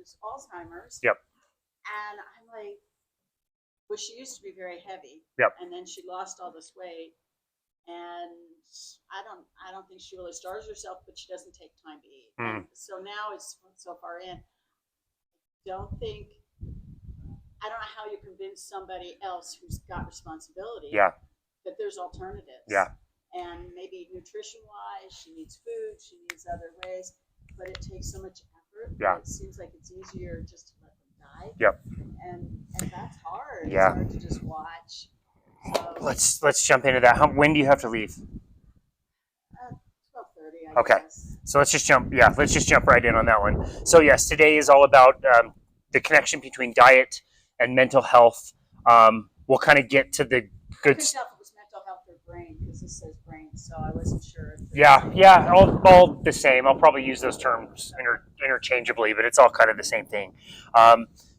who's Alzheimer's. Yep. And I'm like, well, she used to be very heavy. Yep. And then she lost all this weight. And I don't think she really starves herself, but she doesn't take time to eat. And so now it's so far in. I don't know how you convince somebody else who's got responsibility that there's alternatives. Yeah. And maybe nutrition-wise, she needs food, she needs other ways, but it takes so much effort. Yeah. It seems like it's easier just to let them die. Yep. And that's hard. Yeah. It's hard to just watch. So, let's jump into that. When do you have to leave? 12:30. Okay. Guess. So let's just jump right in on that one. So yes, today is all about the connection between diet and mental health. We'll kind of get to the good stuff. It was mental health or brain, because this says brain, so I wasn't sure. All the same. I'll probably use those terms interchangeably, but it's all kind of the same thing.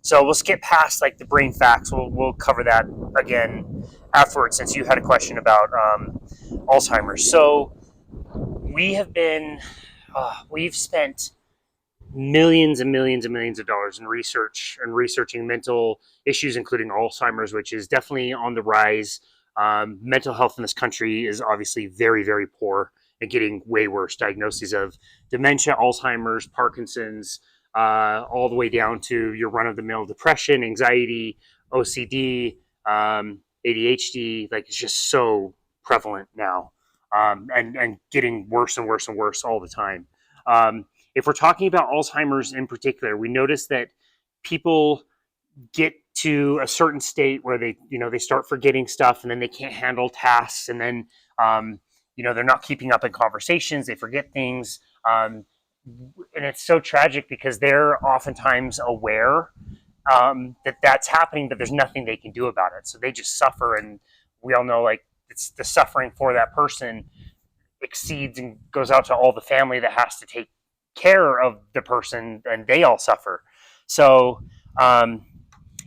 So we'll skip past like the brain facts. We'll cover that again afterwards, since you had a question about Alzheimer's. So we've spent millions and millions and millions of dollars in research and researching mental issues, including Alzheimer's, which is definitely on the rise. Mental health in this country is obviously very, very poor and getting way worse. Diagnoses of dementia, Alzheimer's, Parkinson's, all the way down to your run-of-the-mill depression, anxiety, OCD, ADHD. Like, it's just so prevalent now, and getting worse and worse and worse all the time. If we're talking about Alzheimer's in particular, we notice that people get to a certain state where they start forgetting stuff, and then they can't handle tasks, and then they're not keeping up in conversations. They forget things, and it's so tragic because they're oftentimes aware that that's happening, but there's nothing they can do about it. So they just suffer, and we all know, like, it's the suffering for that person exceeds and goes out to all the family that has to take care of the person, and they all suffer. So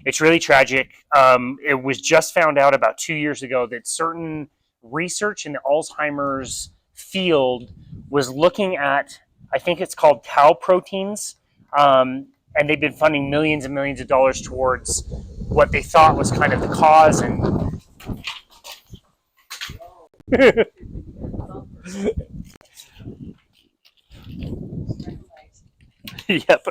it's really tragic. It was just found out about 2 years ago that certain research in the Alzheimer's field was looking at, I think it's called tau proteins, and they've been funding millions and millions of dollars towards what they thought was kind of the cause. And yep.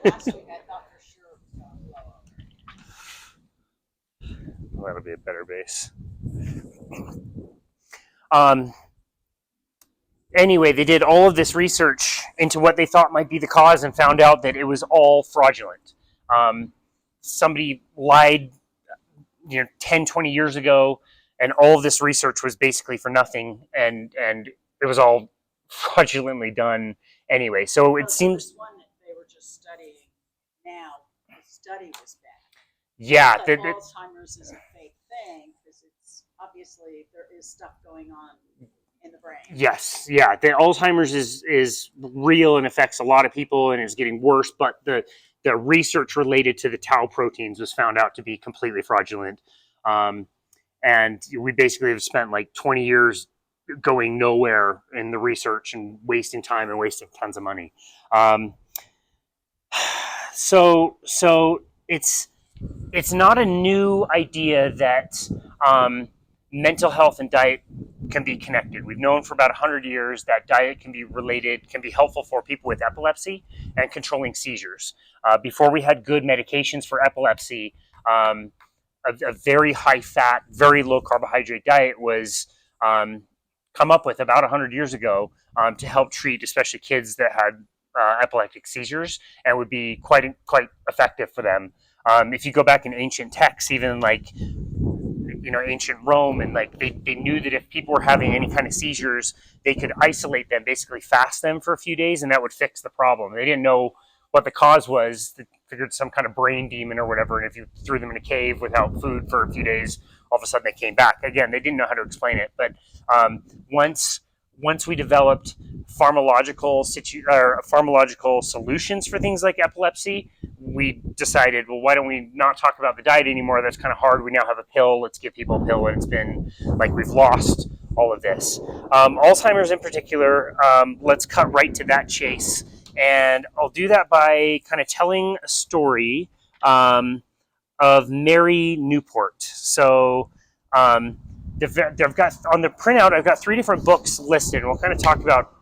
Last week I thought for sure it was going to blow up. Well, that'll be a better base. Anyway, they did all of this research into what they thought might be the cause and found out that it was all fraudulent. Somebody lied 10, 20 years ago, and all of this research was basically for nothing, and it was all fraudulently done anyway. So it seems... One that they were just studying now, the study was bad. Yeah. Alzheimer's is a fake thing, because it's obviously there is stuff going on in the brain. Yes, yeah. The Alzheimer's is real and affects a lot of people and is getting worse, but the research related to the tau proteins was found out to be completely fraudulent. And we basically have spent like 20 years going nowhere in the research and wasting time and wasting tons of money. So it's not a new idea that mental health and diet can be connected. We've known for about 100 years that diet can be helpful for people with epilepsy and controlling seizures. Before we had good medications for epilepsy, a very high fat, very low carbohydrate diet was come up with about 100 years ago to help treat especially kids that had epileptic seizures, and would be quite effective for them. If you go back in ancient texts, even like ancient Rome, and like they knew that if people were having any kind of seizures, they could isolate them, basically fast them for a few days, and that would fix the problem. They didn't know what the cause was. They figured some kind of brain demon or whatever, and if you threw them in a cave without food for a few days, all of a sudden they came back. Again, they didn't know how to explain it, but once we developed pharmacological solutions for things like epilepsy, we decided, well, why don't we not talk about the diet anymore? That's kind of hard. We now have a pill. Let's give people a pill. And it's been like we've lost all of this. Alzheimer's in particular, let's cut right to that chase. And I'll do that by kind of telling a story of Mary Newport. So they've got on the printout, I've got 3 different books listed. We'll kind of talk about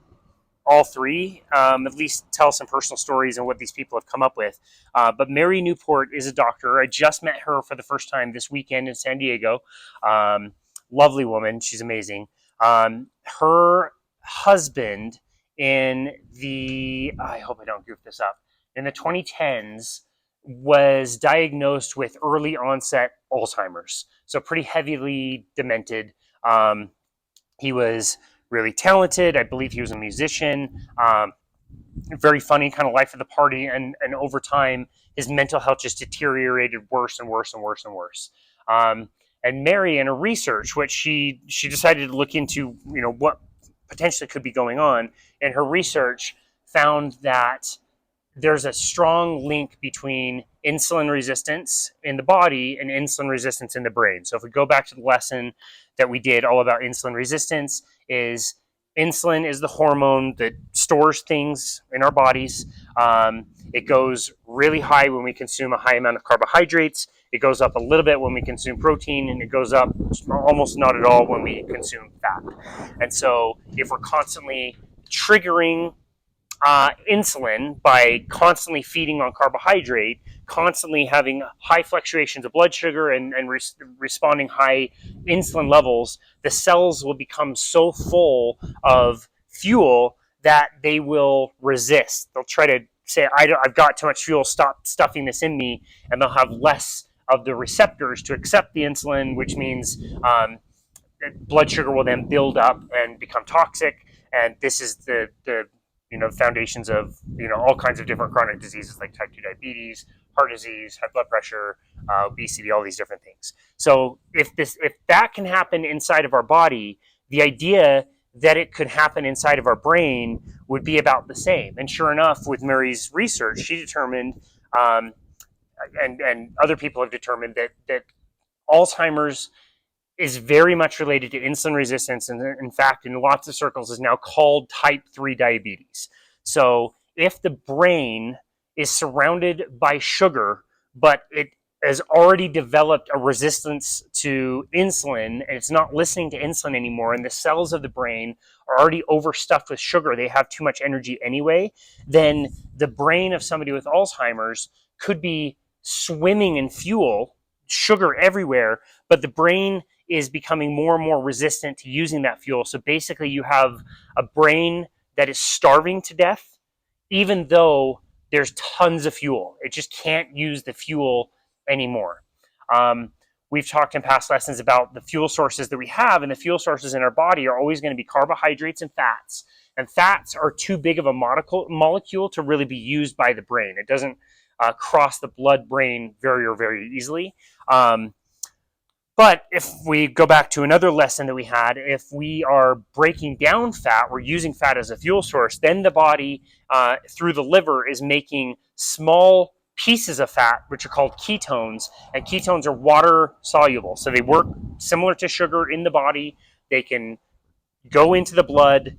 all 3, at least tell some personal stories and what these people have come up with. But Mary Newport is a doctor. I just met her for the first time this weekend in San Diego. Lovely woman. She's amazing. Her husband I hope I don't goof this up, in the 2010s was diagnosed with early onset Alzheimer's. So pretty heavily demented. He was really talented. I believe he was a musician. Very funny, kind of life of the party. And over time, his mental health just deteriorated worse and worse and worse and worse. And Mary, in her research, which she decided to look into, what potentially could be going on, and her research found that there's a strong link between insulin resistance in the body and insulin resistance in the brain. So if we go back to the lesson that we did all about insulin resistance, is insulin is the hormone that stores things in our bodies. It goes really high when we consume a high amount of carbohydrates. It goes up a little bit when we consume protein, and it goes up almost not at all when we consume fat. And so if we're constantly triggering insulin by constantly feeding on carbohydrate, constantly having high fluctuations of blood sugar and responding high insulin levels, the cells will become so full of fuel that they will resist. They'll try to say, I've got too much fuel, stop stuffing this in me, and they'll have less of the receptors to accept the insulin, which means blood sugar will then build up and become toxic. And this is the foundations of all kinds of different chronic diseases like type 2 diabetes, heart disease, high blood pressure, obesity, all these different things. So if that can happen inside of our body, the idea that it could happen inside of our brain would be about the same. And sure enough, with Mary's research, she determined, and other people have determined, that Alzheimer's is very much related to insulin resistance, and in fact, in lots of circles, is now called type 3 diabetes. So if the brain is surrounded by sugar, but it has already developed a resistance to insulin, and it's not listening to insulin anymore, and the cells of the brain are already overstuffed with sugar, they have too much energy anyway, then the brain of somebody with Alzheimer's could be swimming in fuel, sugar everywhere, but the brain is becoming more and more resistant to using that fuel. So basically you have a brain that is starving to death, even though there's tons of fuel. It just can't use the fuel anymore. We've talked in past lessons about the fuel sources that we have, and the fuel sources in our body are always going to be carbohydrates and fats. And fats are too big of a molecule to really be used by the brain. It doesn't cross the blood-brain barrier very easily. But if we go back to another lesson that we had, if we are breaking down fat, we're using fat as a fuel source, then the body, through the liver, is making small pieces of fat, which are called ketones, and ketones are water soluble. So they work similar to sugar in the body. They can go into the blood.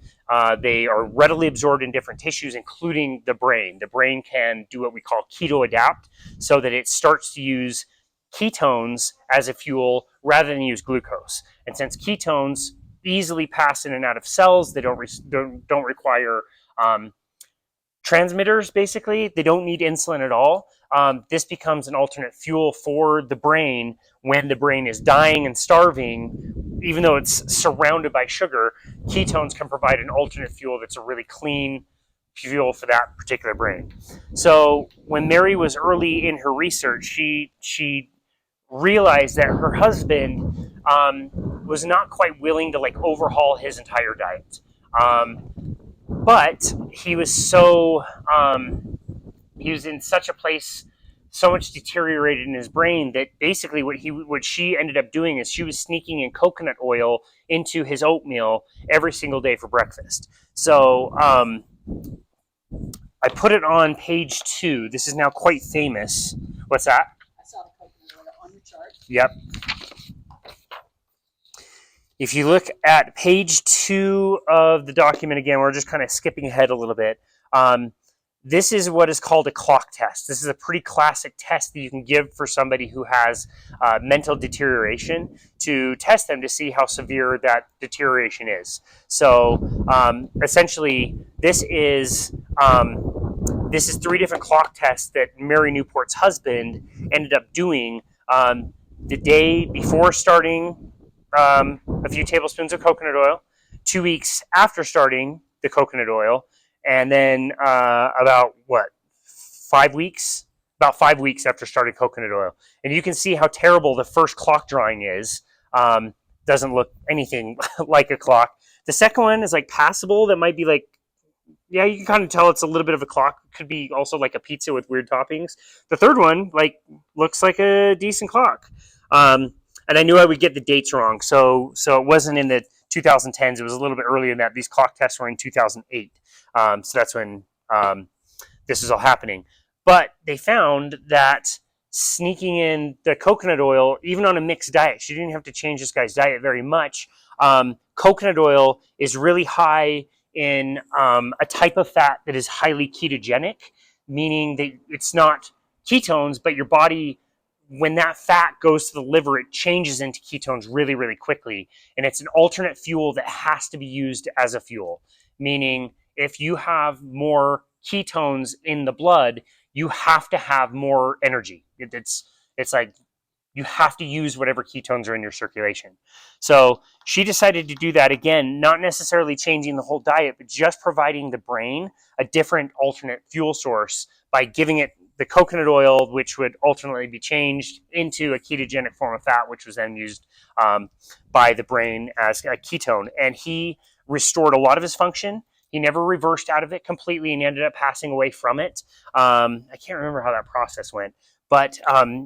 They are readily absorbed in different tissues, including the brain. The brain can do what we call keto adapt, so that it starts to use ketones as a fuel rather than use glucose. And since ketones easily pass in and out of cells, they don't require transmitters, basically. They don't need insulin at all. This becomes an alternate fuel for the brain when the brain is dying and starving. Even though it's surrounded by sugar, ketones can provide an alternate fuel that's a really clean fuel for that particular brain. So when Mary was early in her research, she realized that her husband was not quite willing to overhaul his entire diet. But he was he was in such a place, so much deteriorated in his brain, that basically what she ended up doing is she was sneaking in coconut oil into his oatmeal every single day for breakfast. So I put it on page 2. This is now quite famous. What's that? I saw the coconut oil on your chart. Yep. If you look at page 2 of the document, again, we're just kind of skipping ahead a little bit. This is what is called a clock test. This is a pretty classic test that you can give for somebody who has mental deterioration to test them to see how severe that deterioration is. So essentially, this is 3 different clock tests that Mary Newport's husband ended up doing the day before starting a few tablespoons of coconut oil, 2 weeks after starting the coconut oil, and then about 5 weeks? About 5 weeks after starting coconut oil. And you can see how terrible the first clock drawing is. Doesn't look anything like a clock. The second one is like passable. That might be like, yeah, you can kind of tell it's a little bit of a clock. Could be also like a pizza with weird toppings. The third one like looks like a decent clock. And I knew I would get the dates wrong, so it wasn't in the 2010s. It was a little bit earlier than that. These clock tests were in 2008, so that's when this is all happening. But they found that sneaking in the coconut oil, even on a mixed diet, she didn't have to change this guy's diet very much. Coconut oil is really high in a type of fat that is highly ketogenic, meaning that it's not ketones, but your body, when that fat goes to the liver, it changes into ketones really, really quickly. And it's an alternate fuel that has to be used as a fuel, meaning if you have more ketones in the blood, you have to have more energy. It's like you have to use whatever ketones are in your circulation. So she decided to do that again, not necessarily changing the whole diet, but just providing the brain a different alternate fuel source by giving it the coconut oil, which would ultimately be changed into a ketogenic form of fat, which was then used by the brain as a ketone. And he restored a lot of his function. He never reversed out of it completely and ended up passing away from it. I can't remember how that process went, but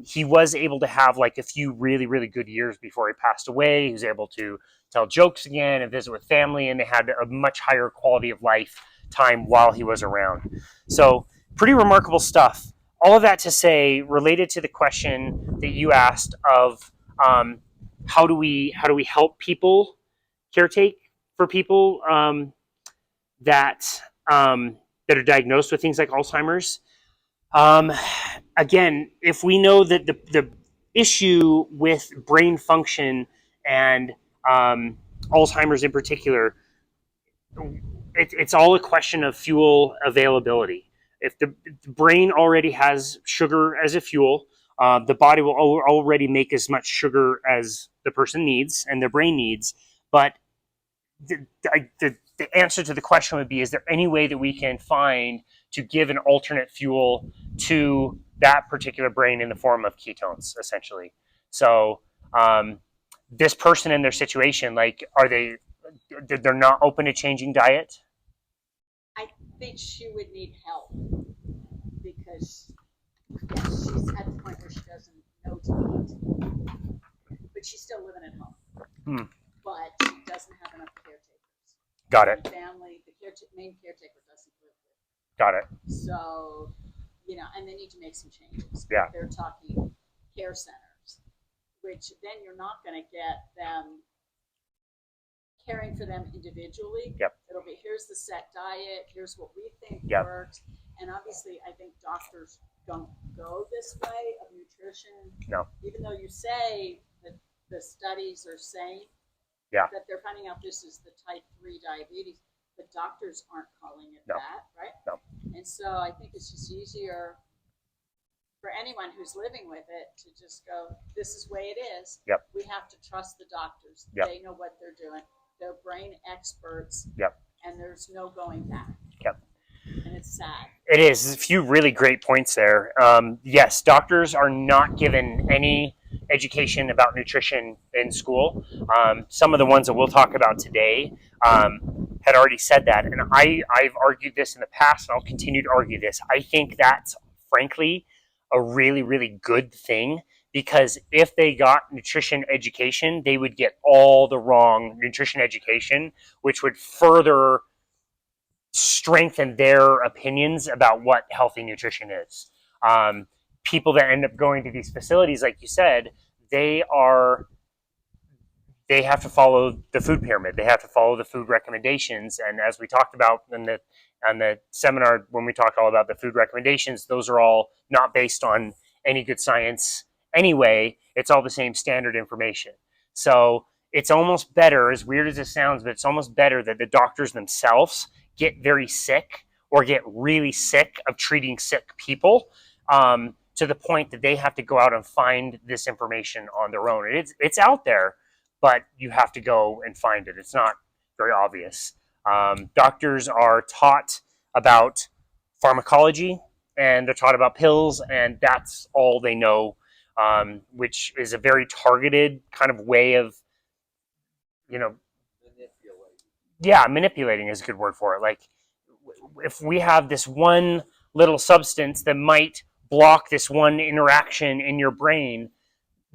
he was able to have like a few really, really good years before he passed away. He was able to tell jokes again and visit with family, and they had a much higher quality of life time while he was around. So pretty remarkable stuff. All of that to say, related to the question that you asked of how do we help people caretake for people that that are diagnosed with things like Alzheimer's. Again, if we know that the issue with brain function and Alzheimer's in particular, it's all a question of fuel availability. If the brain already has sugar as a fuel, the body will already make as much sugar as the person needs and their brain needs. But the answer to the question would be, is there any way that we can find to give an alternate fuel to that particular brain in the form of ketones, essentially? So this person in their situation, like, they're not open to changing diet? I think she would need help because she's at the point where she doesn't know to eat, but she's still living at home. But she doesn't have enough caretakers. Got it. And family, the main caretaker doesn't live with her. Got it. So, and they need to make some changes. Yeah. They're talking care centers, which then you're not going to get them caring for them individually. Yep. It'll be, here's the set diet, here's what we think Yep. works. And obviously, I think doctors don't go this way of nutrition. No. Even though you say that the studies are saying that they're finding out this is the type 3 diabetes, but doctors aren't calling it that, right? No. And so I think it's just easier for anyone who's living with it to just go, this is the way it is. Yep. We have to trust the doctors. Yep. They know what they're doing. They're brain experts. Yep. And there's no going back. Yep. And it's sad. It is. There's a few really great points there. Yes, doctors are not given any education about nutrition in school. Some of the ones that we'll talk about today had already said that. And I've argued this in the past, and I'll continue to argue this. I think that's, frankly, a really, really good thing, because if they got nutrition education, they would get all the wrong nutrition education, which would further strengthen their opinions about what healthy nutrition is. People that end up going to these facilities, like you said, they are they have to follow the food pyramid. They have to follow the food recommendations. And as we talked about on the seminar, when we talked all about the food recommendations, those are all not based on any good science anyway. It's all the same standard information. So it's almost better, as weird as it sounds, but it's almost better that the doctors themselves get very sick or get really sick of treating sick people, to the point that they have to go out and find this information on their own. And it's out there, but you have to go and find it. It's not very obvious. Doctors are taught about pharmacology, and they're taught about pills, and that's all they know, which is a very targeted kind of way of, manipulating is a good word for it. Like, if we have this one little substance that might block this one interaction in your brain,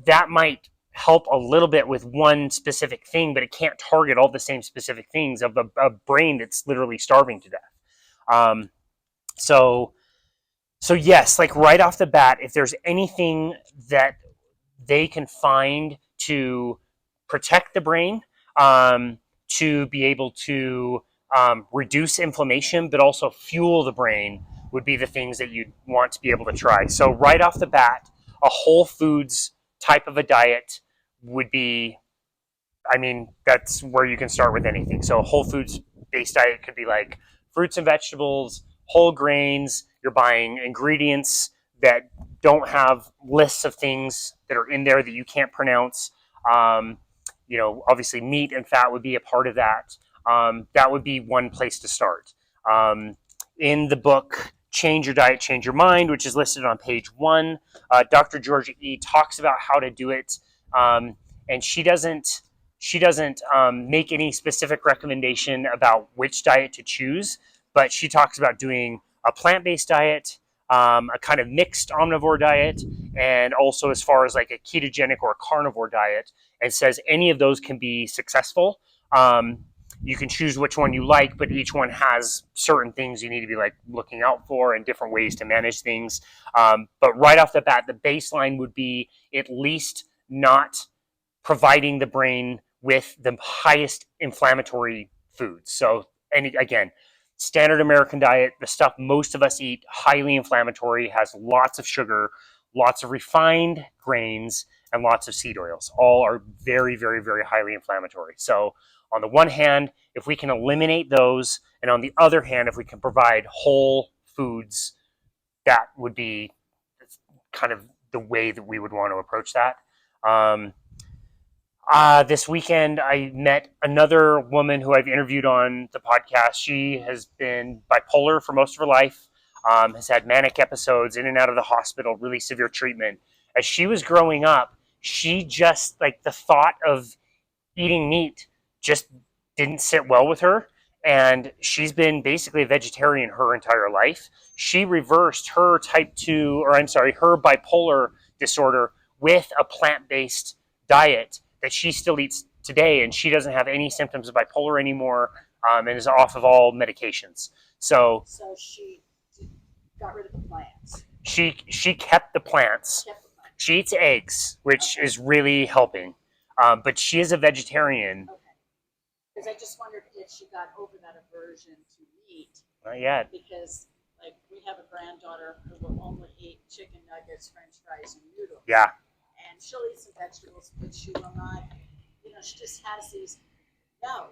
that might help a little bit with one specific thing, but it can't target all the same specific things of a brain that's literally starving to death. So yes, like right off the bat, if there's anything that they can find to protect the brain, to be able to reduce inflammation, but also fuel the brain, would be the things that you'd want to be able to try. So right off the bat, a whole foods type of a diet would be, that's where you can start with anything. So a whole foods based diet could be like fruits and vegetables, whole grains. You're buying ingredients that don't have lists of things that are in there that you can't pronounce. Obviously meat and fat would be a part of that. That would be one place to start. In the book, Change Your Diet, Change Your Mind, which is listed on page 1, Dr. Georgia E. talks about how to do it. And she doesn't make any specific recommendation about which diet to choose, but she talks about doing a plant-based diet, a kind of mixed omnivore diet, and also as far as like a ketogenic or a carnivore diet, and says any of those can be successful. You can choose which one you like, but each one has certain things you need to be like looking out for and different ways to manage things. But right off the bat, the baseline would be at least not providing the brain with the highest inflammatory foods. So, and again, standard American diet, the stuff most of us eat, highly inflammatory, has lots of sugar, lots of refined grains, and lots of seed oils. All are very, very, very highly inflammatory. So on the one hand, if we can eliminate those, and on the other hand, if we can provide whole foods, that would be kind of the way that we would want to approach that. This weekend, I met another woman who I've interviewed on the podcast. She has been bipolar for most of her life, has had manic episodes, in and out of the hospital, really severe treatment. As she was growing up, she just, like, the thought of eating meat just didn't sit well with her. And she's been basically a vegetarian her entire life. She reversed her her bipolar disorder with a plant-based diet that she still eats today, and she doesn't have any symptoms of bipolar anymore, and is off of all medications. So she got rid of the plants. She kept the plants. She eats eggs, which is really helping. But she is a vegetarian. Okay. Because I just wondered if she got over that aversion to meat. Not yet. Because, like, we have a granddaughter who will only eat chicken nuggets, French fries, and noodles. Yeah. And she'll eat some vegetables, but she will not, she just has these, no,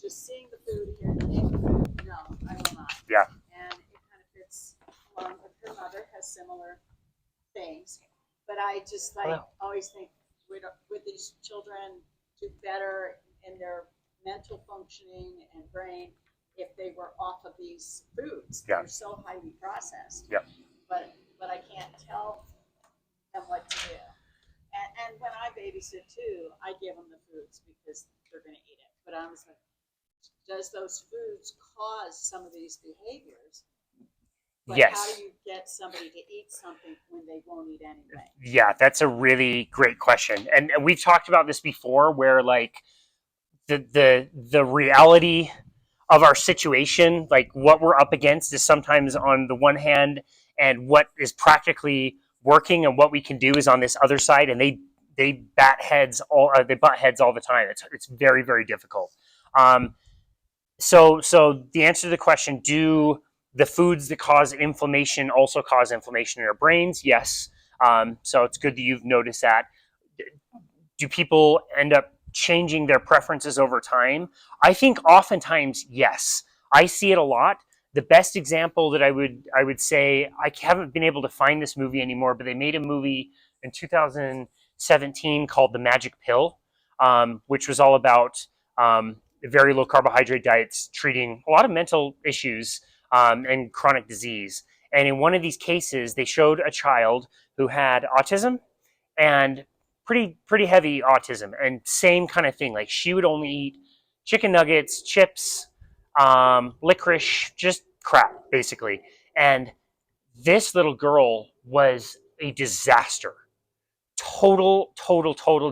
just seeing the food here, eating the food, no, I will not. Yeah. And it kind of fits along with her mother, has similar things. But I just, always think with these children do better in their mental functioning and brain if they were off of these foods. Yeah. They're so highly processed. Yeah. But I can't tell them what to do. And when I babysit too, I give them the foods because they're going to eat it. But I was like, does those foods cause some of these behaviors? But yes. How do you get somebody to eat something when they won't eat anyway? Yeah, that's a really great question. And we've talked about this before, where like the reality of our situation, like what we're up against, is sometimes on the one hand, and what is practically working and what we can do is on this other side, and they butt heads all the time. It's very, very difficult. So the answer to the question: do the foods that cause inflammation also cause inflammation in our brains? Yes. So it's good that you've noticed that. Do people end up changing their preferences over time? I think oftentimes yes. I see it a lot. The best example that I would say, I haven't been able to find this movie anymore, but they made a movie in 2017 called The Magic Pill, which was all about very low carbohydrate diets treating a lot of mental issues and chronic disease. And in one of these cases, they showed a child who had autism and pretty heavy autism, and same kind of thing. Like she would only eat chicken nuggets, chips, licorice, just crap basically. And this little girl was a disaster, total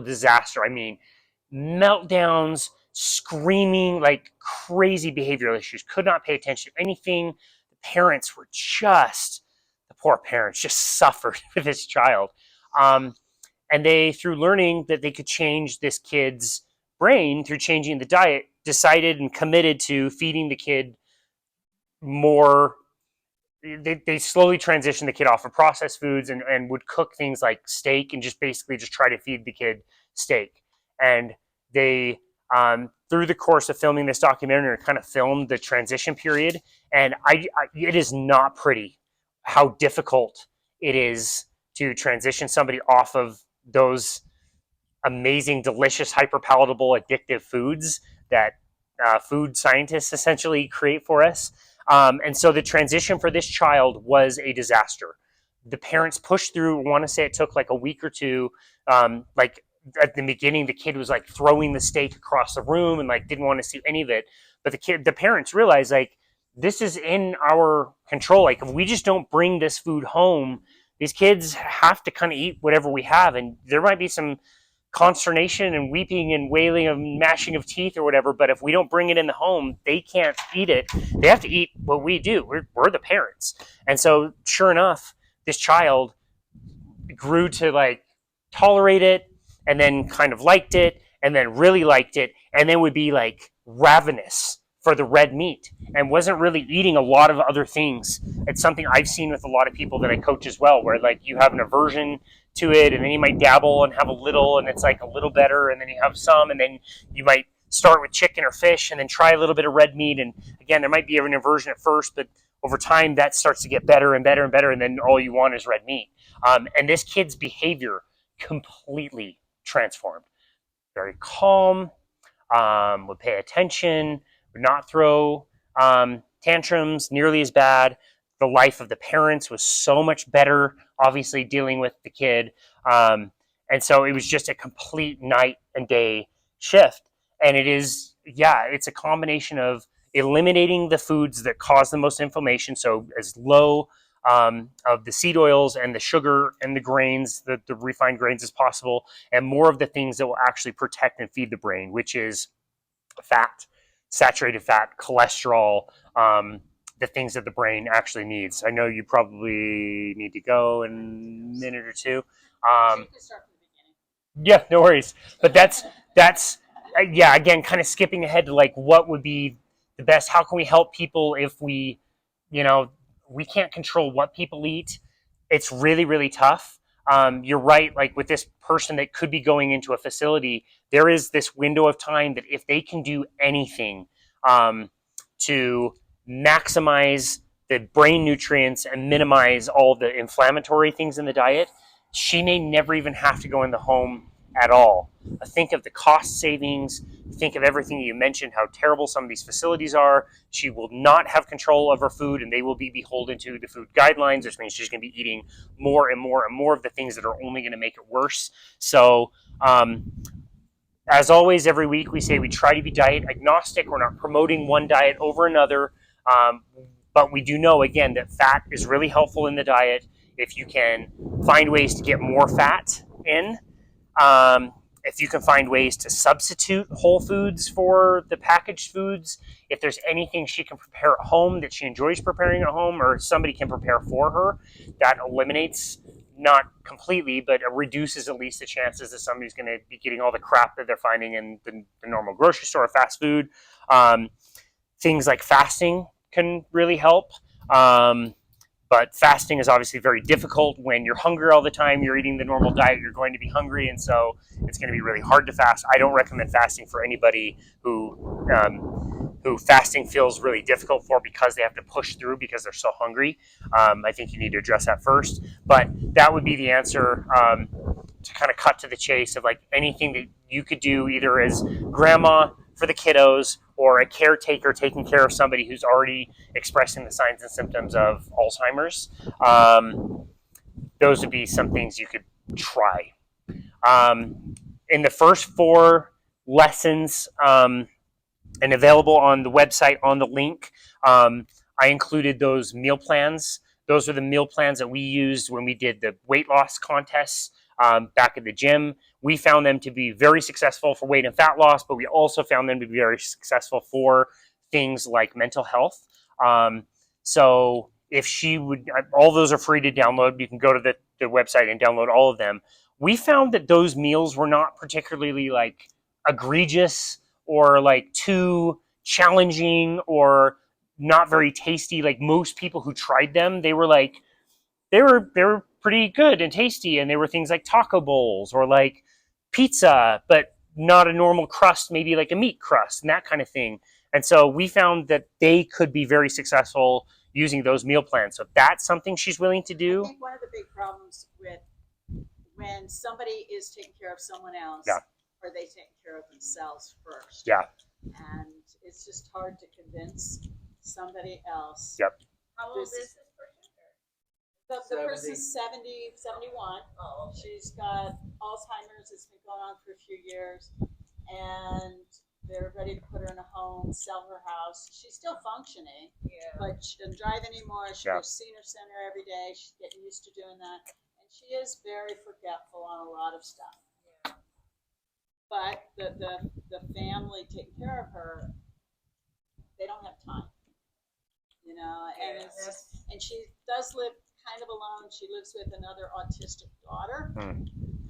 disaster. I mean, meltdowns, screaming, like crazy behavioral issues. Could not pay attention to anything. The parents were just the poor parents just suffered with this child. And they, through learning that they could change this kid's brain through changing the diet, decided and committed to feeding the kid more. They slowly transitioned the kid off of processed foods and would cook things like steak and just basically just try to feed the kid steak. And they, through the course of filming this documentary, kind of filmed the transition period. And it is not pretty how difficult it is to transition somebody off of those amazing, delicious, hyper palatable, addictive foods that food scientists essentially create for us. And so the transition for this child was a disaster. The parents pushed through. I want to say it took like a week or two. Like at the beginning, the kid was like throwing the steak across the room and like didn't want to see any of it. But the parents realized like this is in our control. Like if we just don't bring this food home, these kids have to kind of eat whatever we have, and there might be some consternation and weeping and wailing and gnashing of teeth or whatever, but if we don't bring it in the home, they can't eat it. They have to eat what we do. We're the parents. And so sure enough, this child grew to like tolerate it, and then kind of liked it, and then really liked it, and then would be like ravenous for the red meat and wasn't really eating a lot of other things. It's something I've seen with a lot of people that I coach as well, where like you have an aversion to it, and then you might dabble and have a little, and it's like a little better, and then you have some, and then you might start with chicken or fish and then try a little bit of red meat. And again, there might be an aversion at first, but over time that starts to get better and better and better, and then all you want is red meat. And this kid's behavior completely transformed. Very calm, would pay attention, would not throw tantrums nearly as bad. The life of the parents was so much better, obviously dealing with the kid. And so it was just a complete night and day shift. And it's a combination of eliminating the foods that cause the most inflammation. So as low of the seed oils and the sugar and the grains, the refined grains as possible, and more of the things that will actually protect and feed the brain, which is fat, saturated fat, cholesterol, the things that the brain actually needs. I know you probably need to go in a minute or two. Yeah, no worries. But that's again, kind of skipping ahead to like what would be the best. How can we help people if we can't control what people eat? It's really tough. You're right. Like with this person that could be going into a facility, there is this window of time that if they can do anything to maximize the brain nutrients and minimize all the inflammatory things in the diet, she may never even have to go in the home at all. Think of the cost savings. Think of everything you mentioned, how terrible some of these facilities are. She will not have control of her food, and they will be beholden to the food guidelines, which means she's going to be eating more and more and more of the things that are only going to make it worse. So, as always, every week we say we try to be diet agnostic. We're not promoting one diet over another. But we do know, again, that fat is really helpful in the diet. If you can find ways to get more fat in, if you can find ways to substitute whole foods for the packaged foods, if there's anything she can prepare at home that she enjoys preparing at home or somebody can prepare for her, that eliminates not completely, but it reduces at least the chances that somebody's going to be getting all the crap that they're finding in the normal grocery store or fast food. Things like fasting can really help. But fasting is obviously very difficult when you're hungry all the time. You're eating the normal diet, you're going to be hungry, and so it's going to be really hard to fast. I don't recommend fasting for anybody who fasting feels really difficult for because they have to push through because they're so hungry. I think you need to address that first. But that would be the answer, to kind of cut to the chase of like anything that you could do either as grandma for the kiddos or a caretaker taking care of somebody who's already expressing the signs and symptoms of Alzheimer's. Those would be some things you could try. In the first 4 lessons, and available on the website on the link, I included those meal plans. Those are the meal plans that we used when we did the weight loss contests back at the gym. We found them to be very successful for weight and fat loss, but we also found them to be very successful for things like mental health. So if she would, all those are free to download. You can go to the website and download all of them. We found that those meals were not particularly like egregious or like too challenging or not very tasty. Like most people who tried them, they were pretty good and tasty, and they were things like taco bowls or like pizza, but not a normal crust, maybe like a meat crust and that kind of thing. And so we found that they could be very successful using those meal plans. So if that's something she's willing to do. I think one of the big problems with when somebody is taking care of someone else, Yeah. are they taking care of themselves first? Yeah. And it's just hard to convince somebody else. Yep. How old is this person? The person's 70, 71. Oh, okay. She's got Alzheimer's. It's been going on for a few years. And they're ready to put her in a home, sell her house. She's still functioning, Yeah. but she doesn't drive anymore. She Yeah. goes to senior center every day. She's getting used to doing that. And she is very forgetful on a lot of stuff. Yeah. But the family taking care of her, they don't have time. You know, and and she does live kind of alone. She lives with another autistic daughter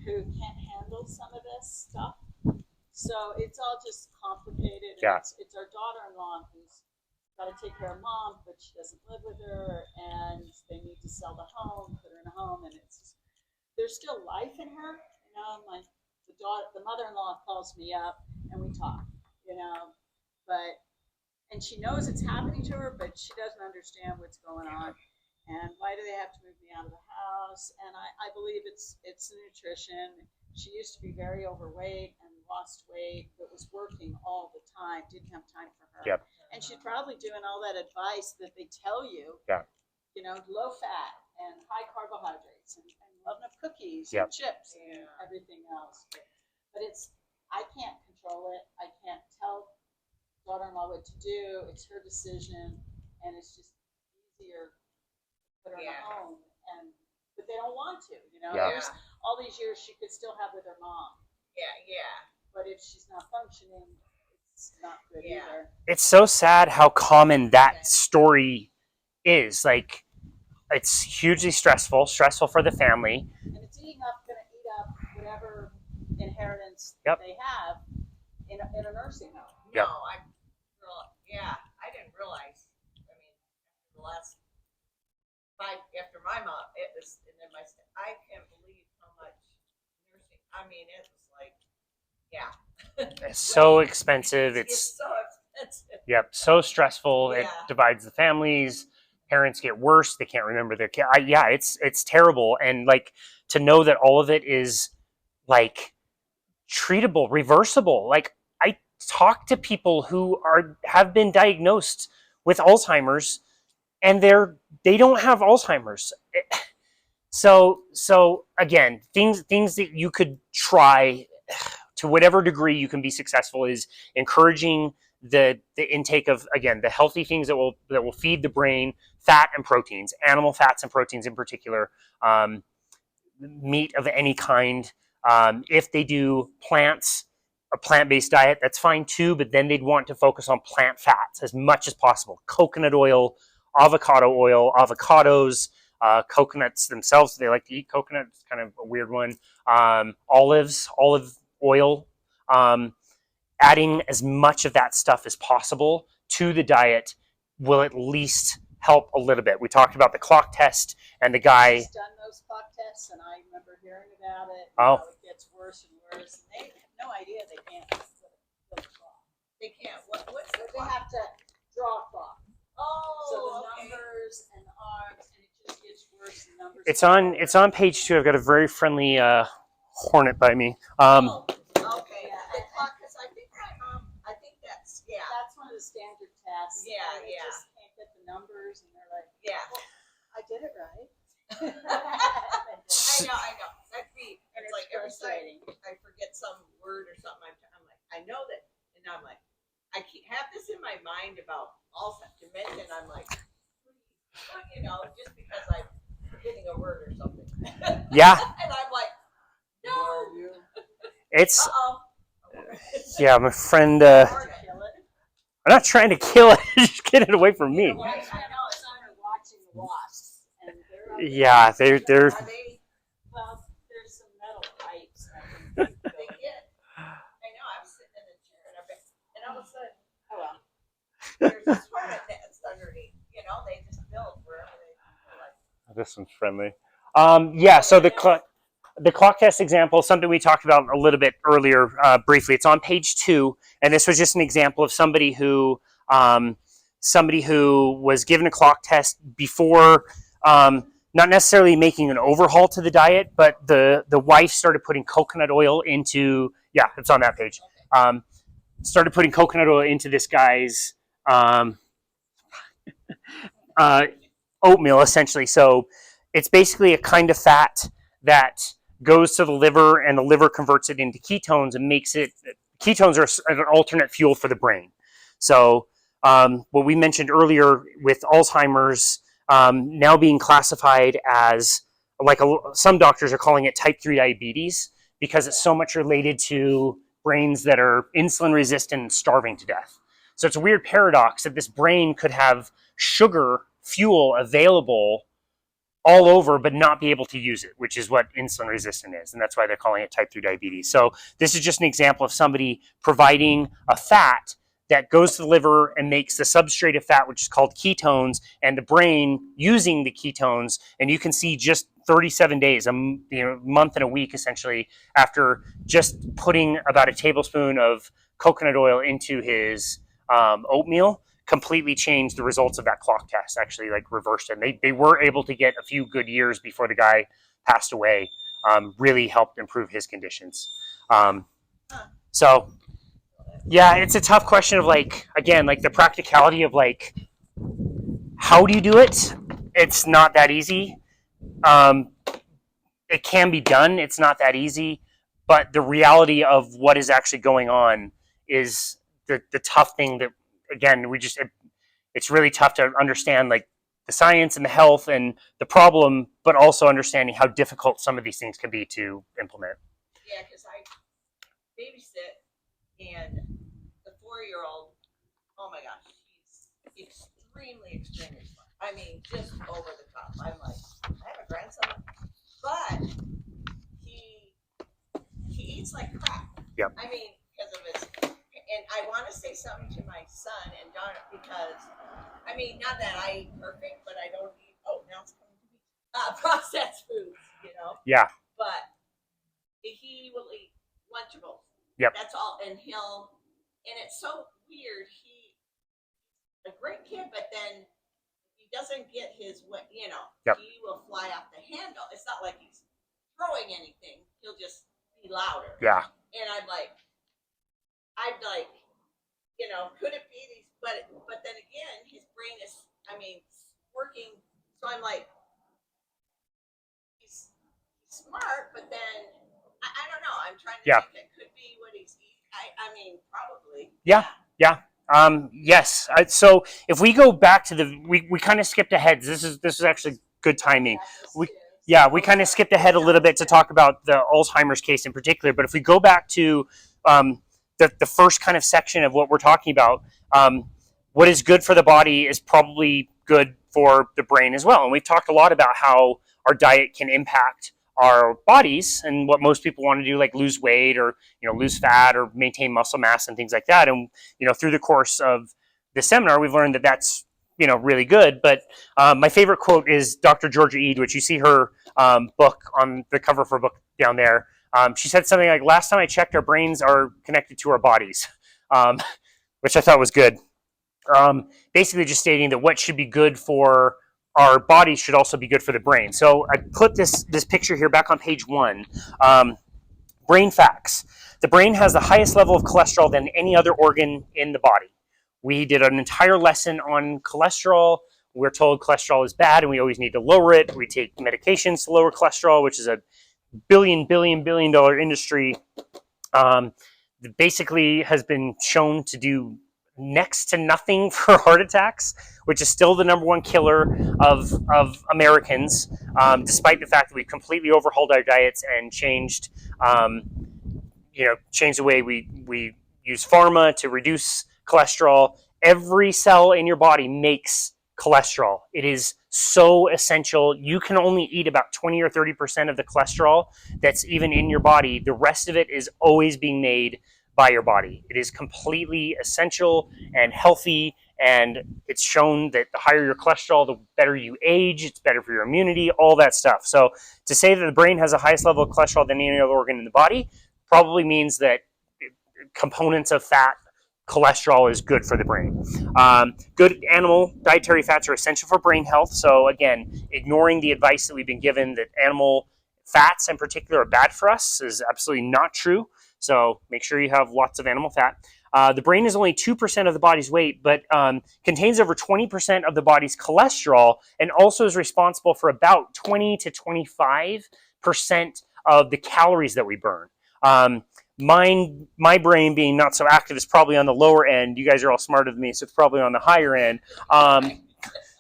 who can't handle some of this stuff. So it's all just complicated. Yeah. It's our daughter-in-law who's got to take care of mom, but she doesn't live with her, and they need to sell the home, put her in a home, and there's still life in her. You know, the mother-in-law calls me up and we talk. You know, and she knows it's happening to her, but she doesn't understand what's going on. And why do they have to move me out of the house? And I believe it's the nutrition. She used to be very overweight and lost weight, but was working all the time, didn't have time for her. Yep. And she's probably doing all that advice that they tell you, Yeah. you know, low fat and high carbohydrates and loving up cookies Yep. and chips and Yeah. everything else. But I can't control it. I can't tell daughter-in-law what to do. It's her decision, and it's just easier to put her in a home. But they don't want to, you know. Yeah. There's all these years she could still have with her mom. Yeah. But if she's not functioning, it's not good either. It's so sad how common that story is. Like, it's hugely stressful for the family. And it's gonna eat up whatever inheritance Yep. they have in a nursing home. No, Yep. I didn't realize. I mean, the last 5 after my mom, it was, and then I can't believe how much nursing. I mean, it was like, It's so expensive. It's so expensive. Yep, so stressful. It Yeah. divides the families. Parents get worse. They can't remember their kid. It's terrible. And like to know that all of it is like treatable, reversible. Like I talk to people who have been diagnosed with Alzheimer's, and they don't have Alzheimer's. So again, things that you could try to whatever degree you can be successful is encouraging the intake of, again, the healthy things that will feed the brain, fat and proteins, animal fats and proteins in particular, meat of any kind. If they do a plant-based diet, that's fine too, but then they'd want to focus on plant fats as much as possible. Coconut oil, avocado oil, avocados, Coconuts themselves, they like to eat coconut. It's kind of a weird one. Olive oil. Adding as much of that stuff as possible to the diet will at least help a little bit. We talked about the clock test and the guy. She's done those clock tests, and I remember hearing about it. Oh. It gets worse and worse. And they have no idea they can't build a clock. They can't. What's the They have to draw a clock. Oh, So the okay. numbers and the arms, and it just gets worse. And numbers. It's on page 2. I've got a very friendly hornet by me. Oh, okay. Yeah, The clock, because I think I think that's That's one of the standard tests. Yeah, and they yeah. just can't get the numbers, and they're like, yeah. I did it right. I know. That'd be. And It's like every frustrating. time I forget some word or something. I'm like, I know that, and I'm like, I have this in my mind about Alzheimer's dementia, and I'm like, just because I'm forgetting a word or something. Yeah. And I'm like, no. It's Uh-oh. yeah, my friend. Darn it. Kill it. I'm not trying to kill it. Just get it away from me. Well, I know it's on her watching the wasps, and they're up there. Yeah, they're Are they? Well, there's some metal pipes. They get. I know. I was sitting in the chair, and all of a sudden, Oh well. there's this hornet that's underneath. They just build wherever they feel like. This one's friendly. Yeah. So the clock test example, something we talked about a little bit earlier, briefly. It's on page 2, and this was just an example of somebody who was given a clock test before, not necessarily making an overhaul to the diet, but the wife started putting coconut oil into. Yeah, it's on that page. Started putting coconut oil into this guy's oatmeal, essentially. So it's basically a kind of fat that goes to the liver, and the liver converts it into ketones and makes it. Ketones are an alternate fuel for the brain. So what we mentioned earlier with Alzheimer's now being classified as, like some doctors are calling it type 3 diabetes, because it's so much related to brains that are insulin resistant and starving to death. So it's a weird paradox that this brain could have sugar fuel available all over, but not be able to use it, which is what insulin resistant is. And that's why they're calling it type 3 diabetes. So this is just an example of somebody providing a fat that goes to the liver and makes the substrate of fat, which is called ketones, and the brain using the ketones. And you can see just 37 days, a month and a week, essentially, after just putting about a tablespoon of coconut oil into his oatmeal, completely changed the results of that clock test, actually like reversed it. And they were able to get a few good years before the guy passed away, really helped improve his conditions. So yeah, it's a tough question of again, the practicality of how do you do it? It's not that easy. It can be done. It's not that easy, but the reality of what is actually going on is the tough thing that, again, it's really tough to understand the science and the health and the problem, but also understanding how difficult some of these things can be to implement. Yeah, because I babysit, and the 4-year-old, oh my gosh, she's extremely smart. I mean, just over the top. I'm like, I have a grandson, but he eats like crap. Yep. I mean, because of his. And I want to say something to my son and daughter, because, I mean, not that I eat perfect, but I don't eat, now it's coming to me, processed foods, Yeah. But he will eat Lunchables. Yep. That's all. And it's so weird. He's a great kid, but then he doesn't get his way, Yep. He will fly off the handle. It's not like he's throwing anything. He'll just be louder. Yeah. And I'm like, could it be these? But then again, his brain is, working. So I'm like, he's smart, but then I don't know. I'm trying to think it could be what he's eating. I mean, probably. Yeah. Yes. So if we go back to we kind of skipped ahead. This is actually good timing. We kind of skipped ahead a little bit to talk about the Alzheimer's case in particular. But if we go back to the first kind of section of what we're talking about, what is good for the body is probably good for the brain as well. And we've talked a lot about how our diet can impact our bodies and what most people want to do, like lose weight or lose fat or maintain muscle mass and things like that. And through the course of the seminar, we've learned that that's really good. But my favorite quote is Dr. Georgia Ede, which you see her book on the cover of her book down there. She said something like, "Last time I checked, our brains are connected to our bodies," which I thought was good. Basically just stating that what should be good for our bodies should also be good for the brain. So I put this picture here back on page 1. Brain facts. The brain has the highest level of cholesterol than any other organ in the body. We did an entire lesson on cholesterol. We're told cholesterol is bad and we always need to lower it. We take medications to lower cholesterol, which is a billion dollar industry. That basically has been shown to do next to nothing for heart attacks, which is still the #1 killer of Americans, despite the fact that we've completely overhauled our diets and changed the way we use pharma to reduce cholesterol. Every cell in your body makes cholesterol. It is so essential. You can only eat about 20 or 30% of the cholesterol that's even in your body. The rest of it is always being made by your body. It is completely essential and healthy, and it's shown that the higher your cholesterol, the better you age. It's better for your immunity, all that stuff. So to say that the brain has the highest level of cholesterol than any other organ in the body probably means that components of fat, cholesterol is good for the brain. Good animal dietary fats are essential for brain health. So again, ignoring the advice that we've been given that animal fats in particular are bad for us is absolutely not true. So make sure you have lots of animal fat. The brain is only 2% of the body's weight, but contains over 20% of the body's cholesterol and also is responsible for about 20 to 25% of the calories that we burn. My brain being not so active is probably on the lower end. You guys are all smarter than me, so it's probably on the higher end.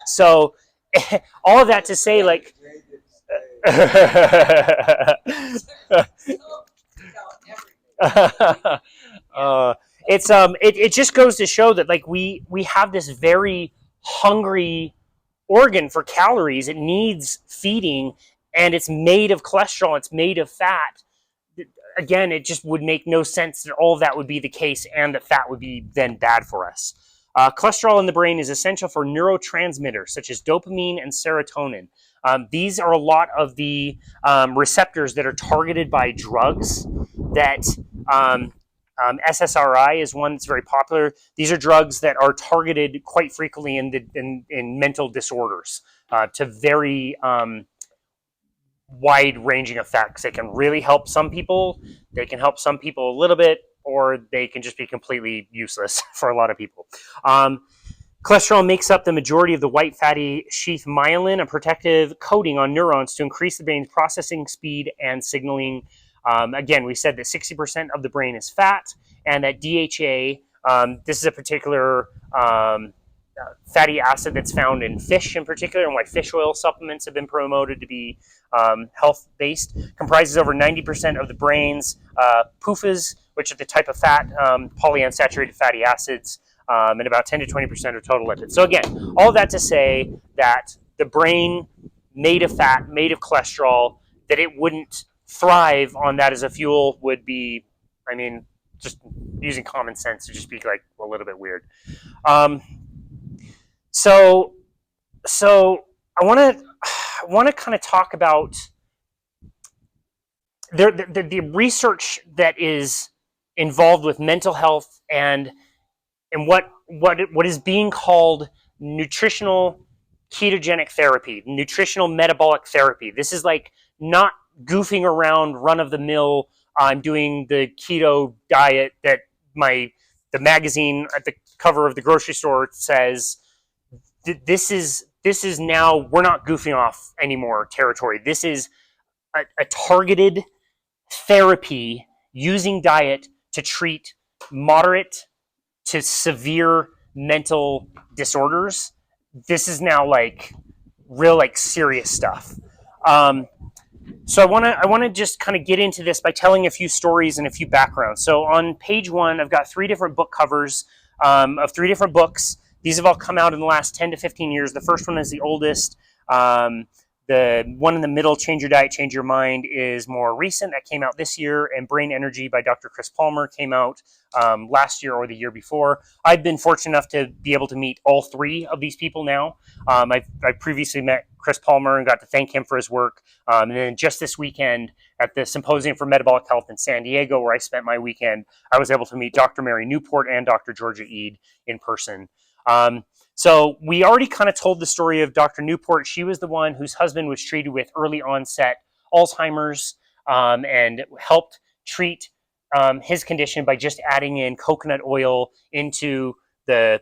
So all of that to say, like, it just goes to show that like we have this very hungry organ for calories. It needs feeding, and it's made of cholesterol. It's made of fat. Again, it just would make no sense that all of that would be the case and that fat would be then bad for us. Cholesterol in the brain is essential for neurotransmitters such as dopamine and serotonin. These are a lot of the receptors that are targeted by drugs that SSRI is one that's very popular. These are drugs that are targeted quite frequently in mental disorders to very wide-ranging effects. They can really help some people. They can help some people a little bit, or they can just be completely useless for a lot of people. Cholesterol makes up the majority of the white fatty sheath myelin, a protective coating on neurons to increase the brain's processing speed and signaling. Again, we said that 60% of the brain is fat, and that DHA, this is a particular fatty acid that's found in fish in particular, and why fish oil supplements have been promoted to be health-based, comprises over 90% of the brain's PUFAs, which are the type of fat, polyunsaturated fatty acids, and about 10 to 20% of total lipids. So again, all that to say that the brain made of fat, made of cholesterol, that it wouldn't thrive on that as a fuel would be, I mean, just using common sense to just be like a little bit weird. So I want to kind of talk about the research that is involved with mental health and what is being called nutritional ketogenic therapy, nutritional metabolic therapy. This is like not goofing around run-of-the-mill. I'm doing the keto diet that the magazine at the cover of the grocery store says. This is now, we're not goofing off anymore territory. This is a targeted therapy using diet to treat moderate to severe mental disorders. This is now like real, like serious stuff. So I want to just kind of get into this by telling a few stories and a few backgrounds. So on page 1, I've got 3 different book covers of 3 different books. These have all come out in the last 10 to 15 years. The first one is the oldest. The one in the middle, Change Your Diet, Change Your Mind, is more recent. That came out this year. And Brain Energy by Dr. Chris Palmer came out last year or the year before. I've been fortunate enough to be able to meet all three of these people now. I previously met Chris Palmer and got to thank him for his work. And then just this weekend at the Symposium for Metabolic Health in San Diego, where I spent my weekend, I was able to meet Dr. Mary Newport and Dr. Georgia Eid in person. So we already kind of told the story of Dr. Newport. She was the one whose husband was treated with early onset Alzheimer's and helped treat his condition by just adding in coconut oil into the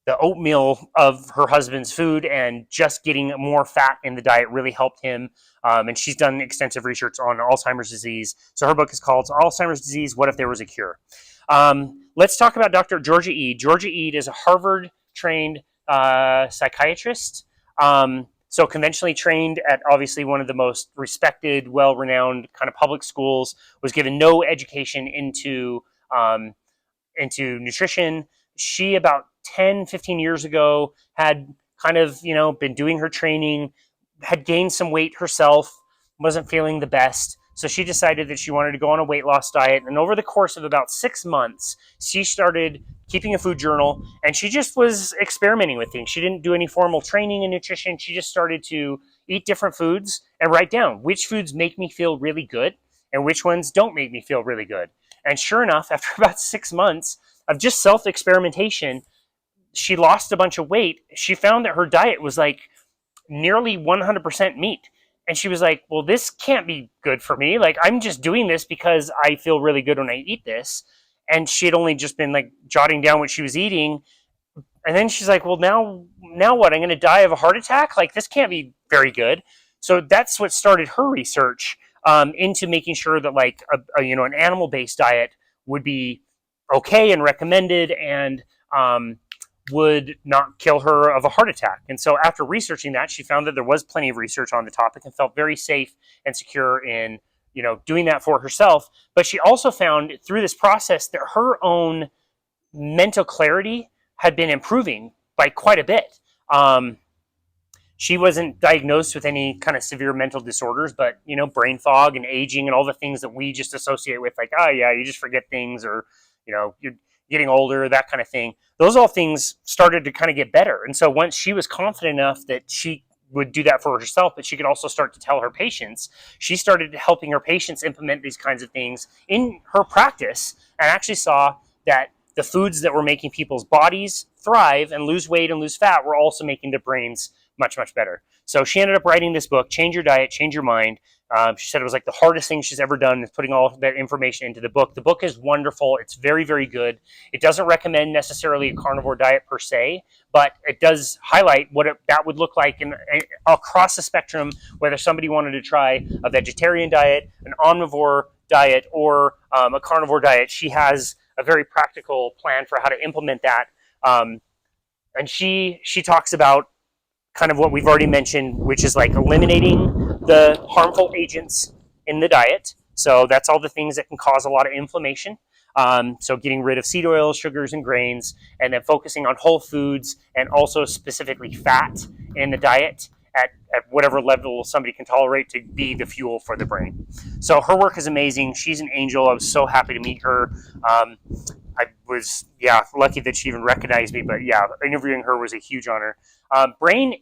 oatmeal of her husband's food, and just getting more fat in the diet really helped him. And she's done extensive research on Alzheimer's disease. So her book is called Alzheimer's Disease, What If There Was a Cure? Let's talk about Dr. Georgia Eid. Georgia Eid is a Harvard-trained psychiatrist. So conventionally trained at obviously one of the most respected, well-renowned kind of public schools, was given no education into nutrition. She, about 10, 15 years ago, had kind of, been doing her training, had gained some weight herself, wasn't feeling the best. So she decided that she wanted to go on a weight loss diet. And over the course of about 6 months, she started keeping a food journal, and she just was experimenting with things. She didn't do any formal training in nutrition. She just started to eat different foods and write down which foods make me feel really good and which ones don't make me feel really good. And sure enough, after about 6 months of just self-experimentation, she lost a bunch of weight. She found that her diet was like nearly 100% meat. And she was like, well, this can't be good for me. Like, I'm just doing this because I feel really good when I eat this. And she had only just been like jotting down what she was eating. And then she's like, well, now what? I'm going to die of a heart attack? Like, this can't be very good. So that's what started her research into making sure that like an animal-based diet would be okay and recommended, and would not kill her of a heart attack. And so after researching that, she found that there was plenty of research on the topic and felt very safe and secure in, doing that for herself. But she also found through this process that her own mental clarity had been improving by quite a bit. She wasn't diagnosed with any kind of severe mental disorders, but, brain fog and aging and all the things that we just associate with, like, oh yeah, you just forget things, or, you're getting older, that kind of thing. Those all things started to kind of get better. And so once she was confident enough that she would do that for herself, but she could also start to tell her patients, she started helping her patients implement these kinds of things in her practice, and actually saw that the foods that were making people's bodies thrive and lose weight and lose fat were also making their brains much, much better. So she ended up writing this book, Change Your Diet, Change Your Mind. She said it was like the hardest thing she's ever done, is putting all that information into the book. The book is wonderful. It's very, very good. It doesn't recommend necessarily a carnivore diet per se, but it does highlight what that would look like across the spectrum, whether somebody wanted to try a vegetarian diet, an omnivore diet, or a carnivore diet. She has a very practical plan for how to implement that. And she talks about kind of what we've already mentioned, which is like eliminating the harmful agents in the diet. So that's all the things that can cause a lot of inflammation. So getting rid of seed oils, sugars, and grains, and then focusing on whole foods, and also specifically fat in the diet at whatever level somebody can tolerate to be the fuel for the brain. So her work is amazing. She's an angel. I was so happy to meet her. I was, lucky that she even recognized me, but interviewing her was a huge honor. Brain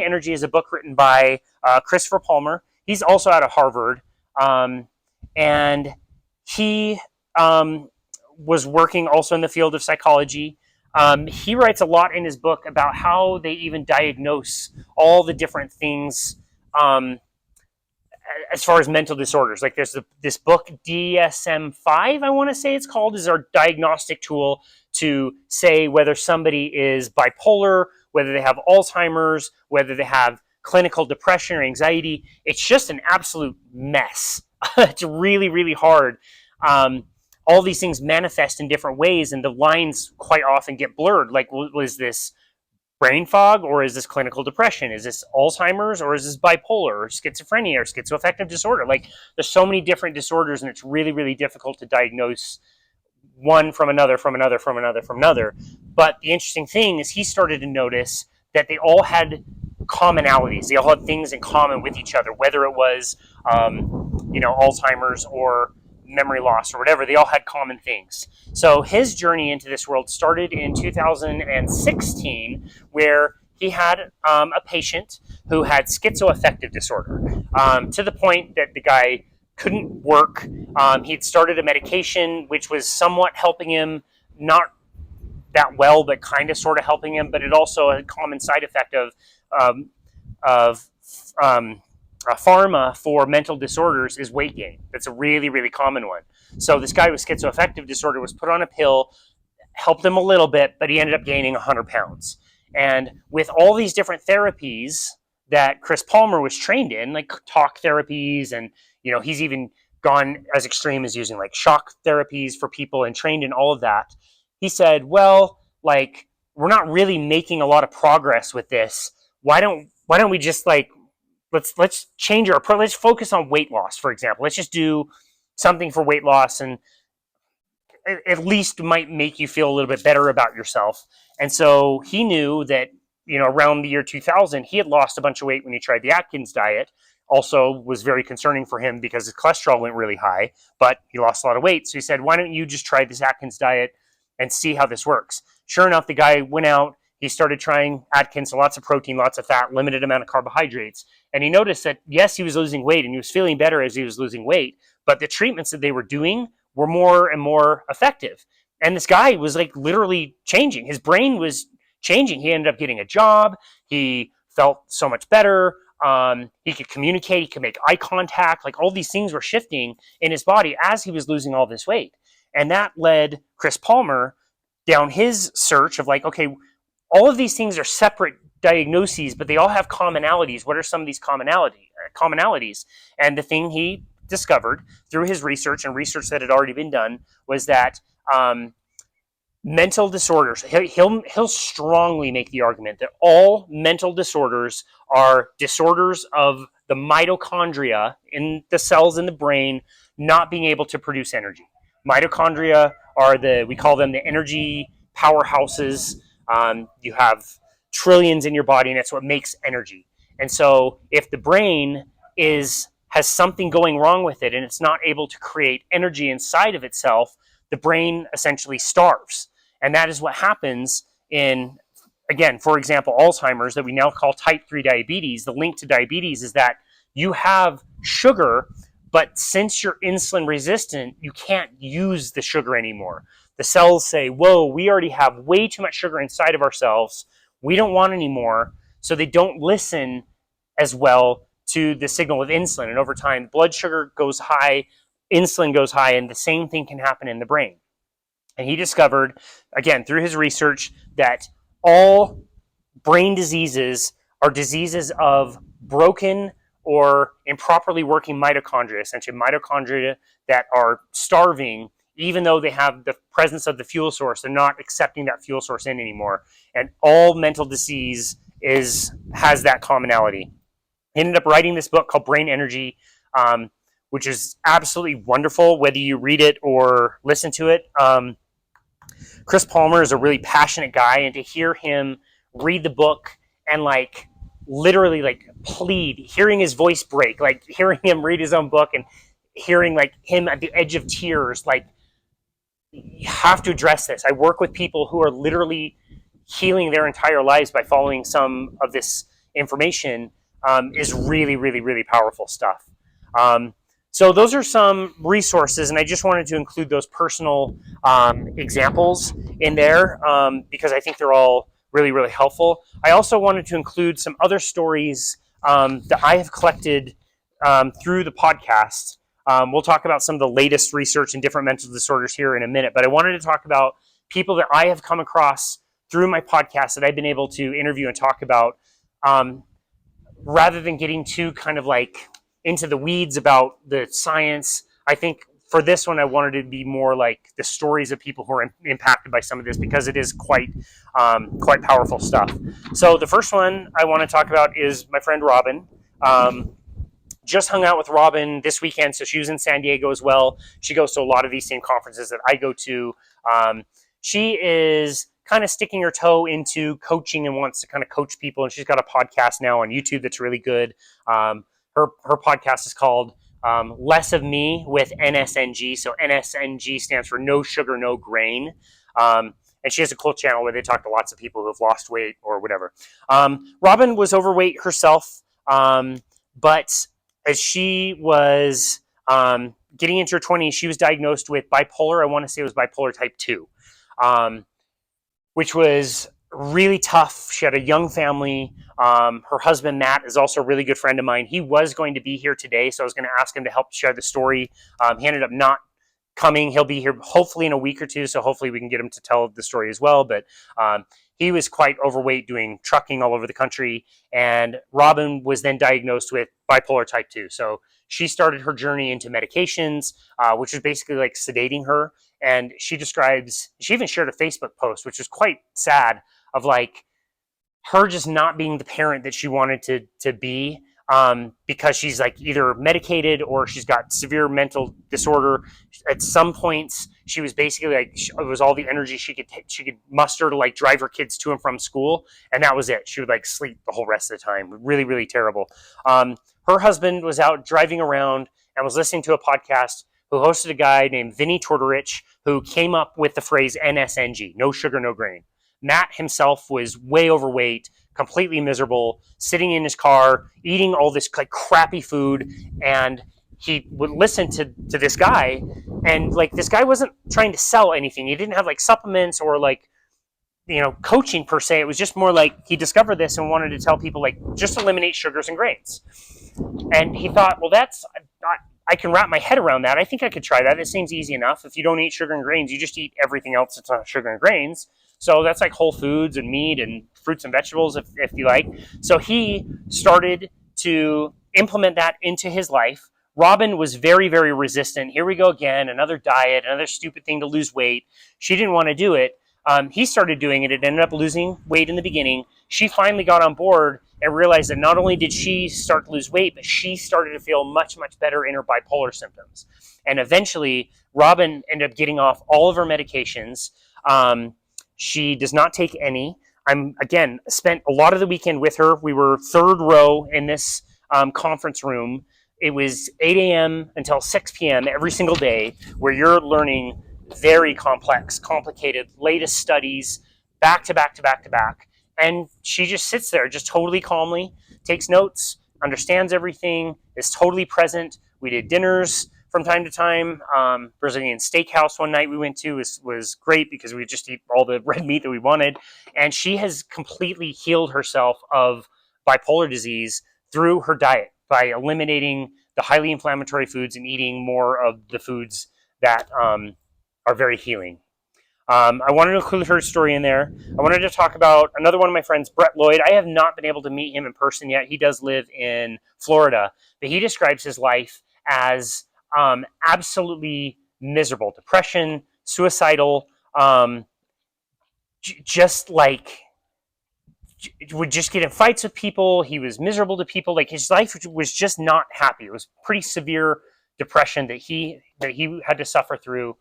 Energy is a book written by Christopher Palmer. He's also out of Harvard, and he was working also in the field of psychology. He writes a lot in his book about how they even diagnose all the different things as far as mental disorders. Like there's this book, DSM-5, I want to say it's called, is our diagnostic tool to say whether somebody is bipolar, whether they have Alzheimer's, whether they have clinical depression or anxiety. It's just an absolute mess. It's really, really hard. All these things manifest in different ways, and the lines quite often get blurred. Like, was this brain fog, or is this clinical depression? Is this Alzheimer's, or is this bipolar, or schizophrenia, or schizoaffective disorder? Like, there's so many different disorders, and it's really, really difficult to diagnose one from another, from another, from another, from another. But the interesting thing is he started to notice that they all had commonalities. They all had things in common with each other, whether it was, Alzheimer's or memory loss or whatever. They all had common things. So his journey into this world started in 2016, where he had a patient who had schizoaffective disorder, to the point that the guy couldn't work. He'd started a medication which was somewhat helping him, not that well, but kind of sort of helping him. But it also a common side effect of pharma for mental disorders is weight gain. That's a really, really common one. So this guy with schizoaffective disorder was put on a pill, helped him a little bit, but he ended up gaining 100 pounds. And with all these different therapies that Chris Palmer was trained in, like talk therapies, and he's even gone as extreme as using like shock therapies for people and trained in all of that. He said, well, like, we're not really making a lot of progress with this. Why don't we just like, let's change our approach. Let's focus on weight loss, for example. Let's just do something for weight loss, and at least might make you feel a little bit better about yourself. And so he knew that, around the year 2000, he had lost a bunch of weight when he tried the Atkins diet. Also was very concerning for him because his cholesterol went really high, but he lost a lot of weight. So he said, why don't you just try this Atkins diet and see how this works? Sure enough, the guy went out, he started trying Atkins, so lots of protein, lots of fat, limited amount of carbohydrates. And he noticed that, yes, he was losing weight and he was feeling better as he was losing weight, but the treatments that they were doing were more and more effective. And this guy was like literally changing. His brain was changing. He ended up getting a job. He felt so much better. He could communicate. He could make eye contact. Like all these things were shifting in his body as he was losing all this weight. And that led Chris Palmer down his search of like, okay, all of these things are separate diagnoses, but they all have commonalities. What are some of these commonalities? And the thing he discovered through his research and research that had already been done was that mental disorders, he'll strongly make the argument that all mental disorders are disorders of the mitochondria in the cells in the brain not being able to produce energy. Mitochondria are we call them the energy powerhouses. You have trillions in your body, and that's what makes energy. And so if the brain has something going wrong with it and it's not able to create energy inside of itself, the brain essentially starves. And that is what happens in, again, for example, Alzheimer's, that we now call type 3 diabetes. The link to diabetes is that you have sugar, but since you're insulin resistant, you can't use the sugar anymore. The cells say, whoa, we already have way too much sugar inside of ourselves. We don't want any more. So they don't listen as well to the signal of insulin. And over time, blood sugar goes high, insulin goes high, and the same thing can happen in the brain. And he discovered, again, through his research, that all brain diseases are diseases of broken or improperly working mitochondria, essentially mitochondria that are starving, even though they have the presence of the fuel source. They're not accepting that fuel source in anymore. And all mental disease has that commonality. He ended up writing this book called Brain Energy, which is absolutely wonderful, whether you read it or listen to it. Chris Palmer is a really passionate guy, and to hear him read the book and like literally like plead, hearing his voice break, like hearing him read his own book and hearing like him at the edge of tears, like, you have to address this. I work with people who are literally healing their entire lives by following some of this information, is really, really, really powerful stuff. So those are some resources, and I just wanted to include those personal examples in there because I think they're all really, really helpful. I also wanted to include some other stories that I have collected through the podcast. We'll talk about some of the latest research in different mental disorders here in a minute, but I wanted to talk about people that I have come across through my podcast that I've been able to interview and talk about, rather than getting too kind of like into the weeds about the science. I think for this one, I wanted to be more like the stories of people who are impacted by some of this, because it is quite powerful stuff. So the first one I want to talk about is my friend Robin. just hung out with Robin this weekend, so she was in San Diego as well. She goes to a lot of these same conferences that I go to. She is kind of sticking her toe into coaching and wants to kind of coach people, and she's got a podcast now on YouTube that's really good. Her podcast is called Less of Me with NSNG. So NSNG stands for No Sugar, No Grain. And she has a cool channel where they talk to lots of people who have lost weight or whatever. Robin was overweight herself, but as she was getting into her 20s, she was diagnosed with bipolar. I want to say it was bipolar type 2, which was really tough. She had a young family. Her husband, Matt, is also a really good friend of mine. He was going to be here today, so I was going to ask him to help share the story. He ended up not coming. He'll be here hopefully in a week or two, so hopefully we can get him to tell the story as well. But he was quite overweight doing trucking all over the country, and Robin was then diagnosed with bipolar type 2. So she started her journey into medications, which was basically like sedating her. And she even shared a Facebook post, which was quite sad, of like her just not being the parent that she wanted to be, because she's like either medicated or she's got severe mental disorder. At some points, she was basically like, it was all the energy she could muster to like drive her kids to and from school, and that was it. She would like sleep the whole rest of the time. Really, really terrible. Her husband was out driving around and was listening to a podcast who hosted a guy named Vinny Tortorich, who came up with the phrase NSNG, no sugar, no grain. Matt himself was way overweight, completely miserable, sitting in his car, eating all this like crappy food, and he would listen to this guy, and like this guy wasn't trying to sell anything. He didn't have like supplements or like, you know, coaching per se. It was just more like he discovered this and wanted to tell people like just eliminate sugars and grains. And he thought, well, I can wrap my head around that. I think I could try that. It seems easy enough. If you don't eat sugar and grains, you just eat everything else that's not sugar and grains. So that's like whole foods and meat and fruits and vegetables, if you like. So he started to implement that into his life. Robin was very, very resistant. Here we go again, another diet, another stupid thing to lose weight. She didn't want to do it. He started doing it. It ended up losing weight in the beginning. She finally got on board and realized that not only did she start to lose weight, but she started to feel much, much better in her bipolar symptoms. And eventually, Robin ended up getting off all of her medications. She does not take any. Again, spent a lot of the weekend with her. We were third row in this conference room. It was 8 a.m. until 6 p.m. every single day, where you're learning very complex, complicated, latest studies, back to back to back to back. And she just sits there, just totally calmly, takes notes, understands everything, is totally present. We did dinners from time to time. Brazilian steakhouse one night we went to was great because we just eat all the red meat that we wanted. And she has completely healed herself of bipolar disease through her diet by eliminating the highly inflammatory foods and eating more of the foods that are very healing. I wanted to include her story in there. I wanted to talk about another one of my friends, Brett Lloyd. I have not been able to meet him in person yet. He does live in Florida, but he describes his life as absolutely miserable, depression, suicidal, just like would just get in fights with people. He was miserable to people. Like his life was just not happy. It was pretty severe depression that he had to suffer through.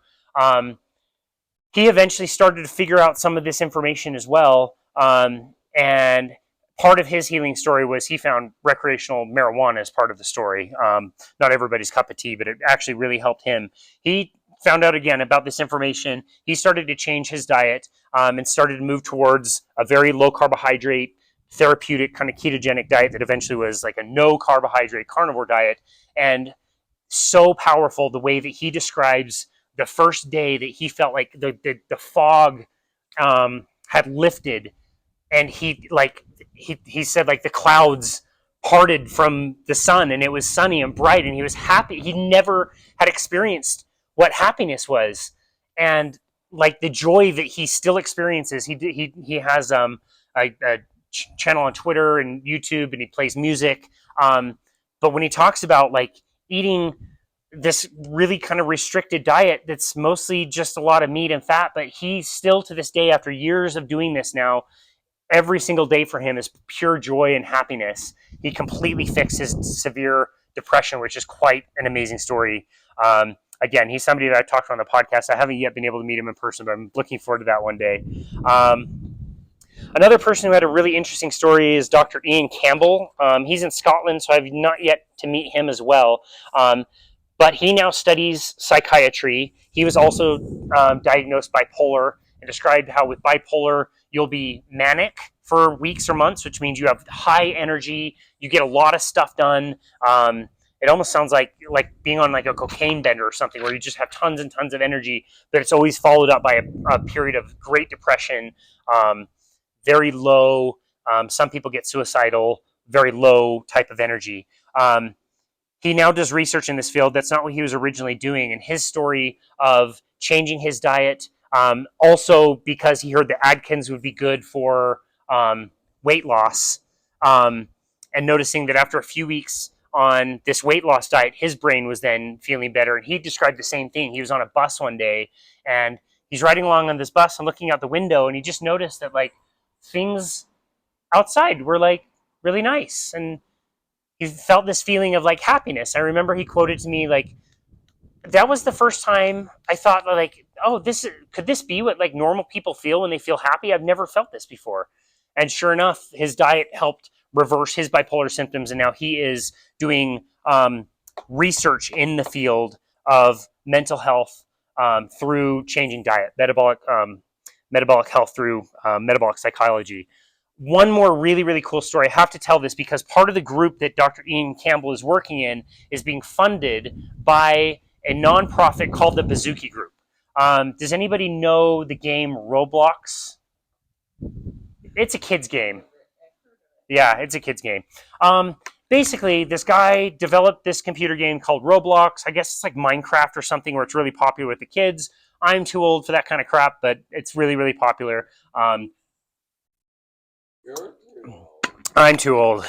He eventually started to figure out some of this information as well. And part of his healing story was he found recreational marijuana as part of the story. Not everybody's cup of tea, but it actually really helped him. He found out again about this information. He started to change his diet and started to move towards a very low carbohydrate, therapeutic kind of ketogenic diet that eventually was like a no carbohydrate carnivore diet. And so powerful the way that he describes the first day that he felt like the fog had lifted, and he said like the clouds parted from the sun and it was sunny and bright and he was happy. He never had experienced what happiness was, and like the joy that he still experiences. He has a channel on Twitter and YouTube, and he plays music. But when he talks about like eating this really kind of restricted diet that's mostly just a lot of meat and fat, but he still to this day, after years of doing this now, every single day for him is pure joy and happiness. He completely fixed his severe depression, which is quite an amazing story. Again, he's somebody that I talked to on the podcast. I haven't yet been able to meet him in person, but I'm looking forward to that one day. Another person who had a really interesting story is Dr. Ian Campbell. He's in Scotland, so I've not yet to meet him as well. But he now studies psychiatry. He was also diagnosed bipolar and described how with bipolar, you'll be manic for weeks or months, which means you have high energy, you get a lot of stuff done. It almost sounds like being on like a cocaine bender or something where you just have tons and tons of energy, but it's always followed up by a period of great depression, very low. Some people get suicidal, very low type of energy. He now does research in this field. That's not what he was originally doing. And his story of changing his diet, also because he heard that Atkins would be good for weight loss, and noticing that after a few weeks on this weight loss diet, his brain was then feeling better. And he described the same thing. He was on a bus one day, and he's riding along on this bus and looking out the window, and he just noticed that like things outside were like really nice, and he felt this feeling of like happiness. I remember he quoted to me like, that was the first time I thought like, oh, could this be what like normal people feel when they feel happy? I've never felt this before. And sure enough, his diet helped reverse his bipolar symptoms, and now he is doing research in the field of mental health through changing diet, metabolic health through metabolic psychology. One more really, really cool story. I have to tell this because part of the group that Dr. Ian Campbell is working in is being funded by a nonprofit called the Bazooki Group. Does anybody know the game Roblox? It's a kid's game. Yeah, it's a kid's game. Basically, this guy developed this computer game called Roblox. I guess it's like Minecraft or something where it's really popular with the kids. I'm too old for that kind of crap, but it's really, really popular. I'm too old.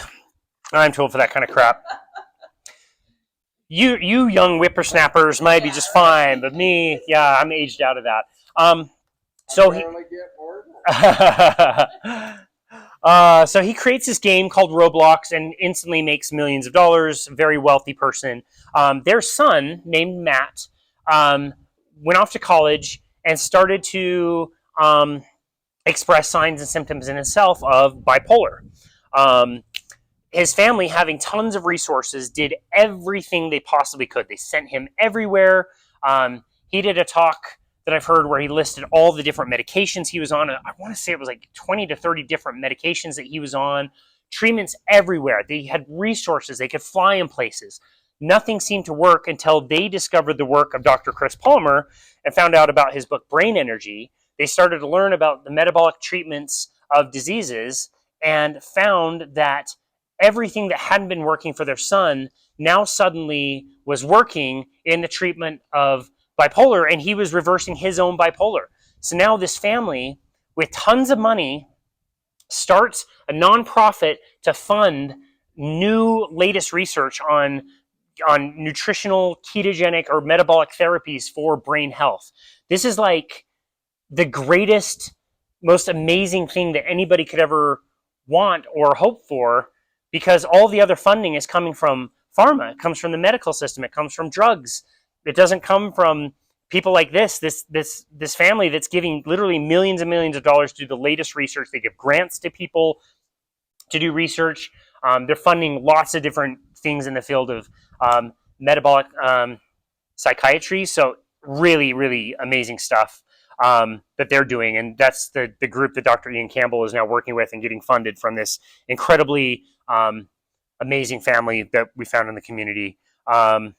I'm too old for that kind of crap. You young whippersnappers might be just fine, but me, yeah, I'm aged out of that. So he creates this game called Roblox and instantly makes millions of dollars. Very wealthy person. Their son, named Matt, went off to college and started to express signs and symptoms in himself of bipolar. His family, having tons of resources, did everything they possibly could. They sent him everywhere. He did a talk that I've heard where he listed all the different medications he was on. I want to say it was like 20 to 30 different medications that he was on. Treatments everywhere. They had resources. They could fly in places. Nothing seemed to work until they discovered the work of Dr. Chris Palmer and found out about his book, Brain Energy. They started to learn about the metabolic treatments of diseases and found that everything that hadn't been working for their son now suddenly was working in the treatment of bipolar, and he was reversing his own bipolar. So now this family, with tons of money, starts a nonprofit to fund new latest research on nutritional, ketogenic, or metabolic therapies for brain health. This is like the greatest, most amazing thing that anybody could ever want or hope for, because all the other funding is coming from pharma. It comes from the medical system. It comes from drugs. It doesn't come from people like this family that's giving literally millions and millions of dollars to do the latest research. They give grants to people to do research. They're funding lots of different things in the field of metabolic psychiatry. So really, really amazing stuff that they're doing. And that's the group that Dr. Ian Campbell is now working with and getting funded from this incredibly amazing family that we found in the community. I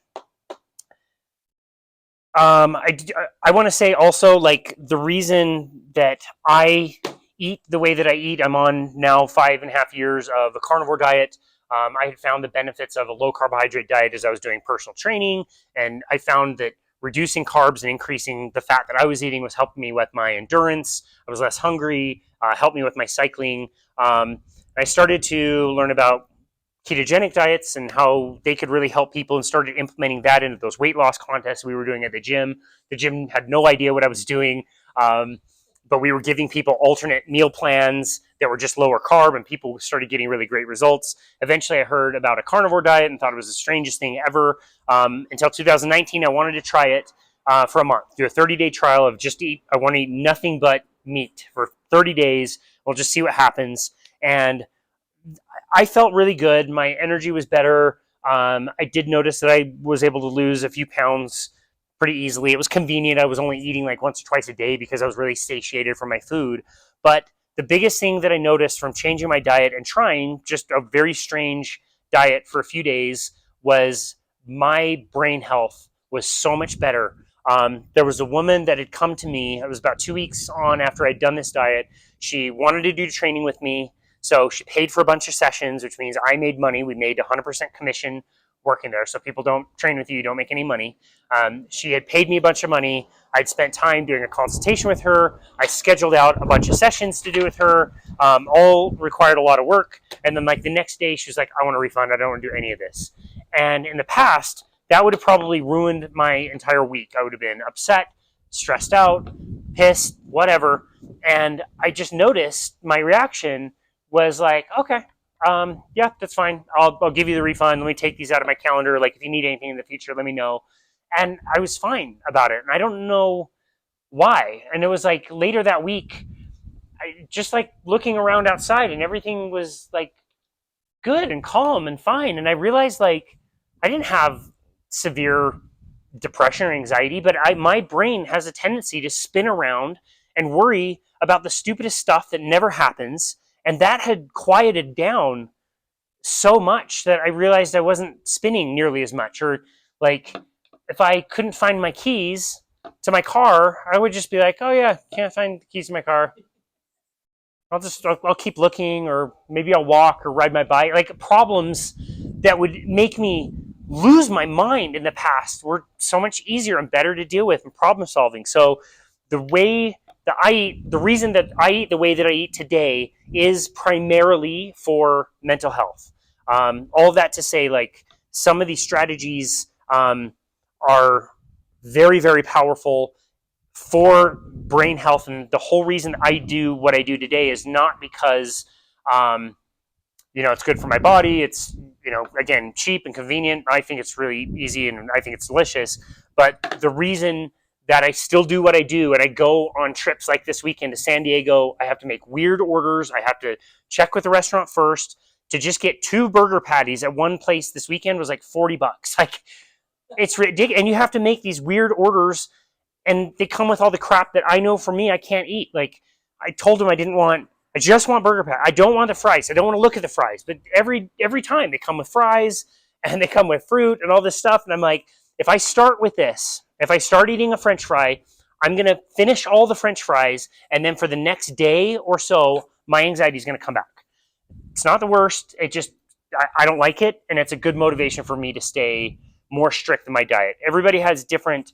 want to say also, like, the reason that I eat the way that I eat, I'm on now 5.5 years of a carnivore diet. I had found the benefits of a low carbohydrate diet as I was doing personal training, and I found that reducing carbs and increasing the fat that I was eating was helping me with my endurance. I was less hungry, helped me with my cycling. I started to learn about ketogenic diets and how they could really help people, and started implementing that into those weight loss contests we were doing at the gym. The gym had no idea what I was doing. but we were giving people alternate meal plans that were just lower carb, and people started getting really great results. Eventually, I heard about a carnivore diet and thought it was the strangest thing ever. Until 2019, I wanted to try it for a month, do a 30-day trial of I want to eat nothing but meat for 30 days. We'll just see what happens. And I felt really good. My energy was better. I did notice that I was able to lose a few pounds pretty easily. It was convenient. I was only eating like once or twice a day because I was really satiated from my food. But the biggest thing that I noticed from changing my diet and trying just a very strange diet for a few days was my brain health was so much better. There was a woman that had come to me. It was about 2 weeks on after I'd done this diet. She wanted to do training with me. So she paid for a bunch of sessions, which means I made money. We made 100% commission working there. So people don't train with you, you don't make any money. She had paid me a bunch of money. I'd spent time doing a consultation with her. I scheduled out a bunch of sessions to do with her. All required a lot of work. And then like the next day, she was like, I want a refund. I don't want to do any of this. And in the past, that would have probably ruined my entire week. I would have been upset, stressed out, pissed, whatever. And I just noticed my reaction was like, okay, yeah, that's fine. I'll give you the refund. Let me take these out of my calendar. Like if you need anything in the future, let me know. And I was fine about it. And I don't know why. And it was like later that week, I just like looking around outside and everything was like good and calm and fine. And I realized like I didn't have severe depression or anxiety, but my brain has a tendency to spin around and worry about the stupidest stuff that never happens. And that had quieted down so much that I realized I wasn't spinning nearly as much. Or like if I couldn't find my keys to my car, I would just be like, oh yeah, can't find the keys to my car. I'll keep looking, or maybe I'll walk or ride my bike. Like problems that would make me lose my mind in the past were so much easier and better to deal with and problem solving. So the way that I eat, the reason that I eat the way that I eat today is primarily for mental health. All of that to say, like some of these strategies are very, very powerful for brain health. And the whole reason I do what I do today is not because, it's good for my body. It's, again, cheap and convenient. I think it's really easy and I think it's delicious. But the reason that I still do what I do and I go on trips like this weekend to San Diego, I have to make weird orders. I have to check with the restaurant first. To just get 2 burger patties at one place this weekend was like $40. Like it's ridiculous. And you have to make these weird orders and they come with all the crap that I know for me I can't eat. Like I told them I just want burger patty. I don't want the fries. I don't want to look at the fries. But every time they come with fries and they come with fruit and all this stuff. And I'm like, if I start with this, if I start eating a French fry, I'm going to finish all the French fries. And then for the next day or so, my anxiety is going to come back. It's not the worst. I don't like it. And it's a good motivation for me to stay more strict in my diet. Everybody has different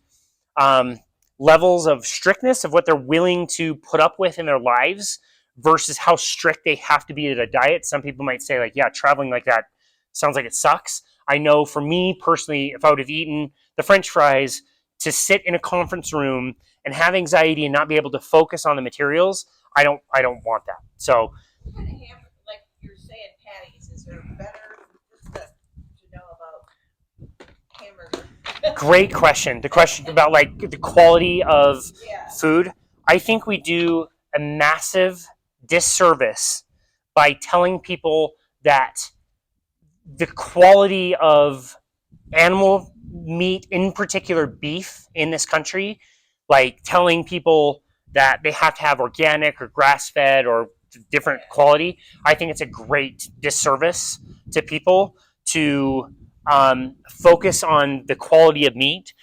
levels of strictness of what they're willing to put up with in their lives versus how strict they have to be at a diet. Some people might say like, yeah, traveling like that sounds like it sucks. I know for me personally, if I would have eaten the French fries to sit in a conference room and have anxiety and not be able to focus on the materials, I don't want that. So what kind of hamburger, like you're saying patties, is there better just to know about hamburger? Great question. The question about like the quality of food. I think we do a massive disservice by telling people that the quality of animal meat, in particular beef in this country, like telling people that they have to have organic or grass-fed or different quality. I think it's a great disservice to people to focus on the quality of meat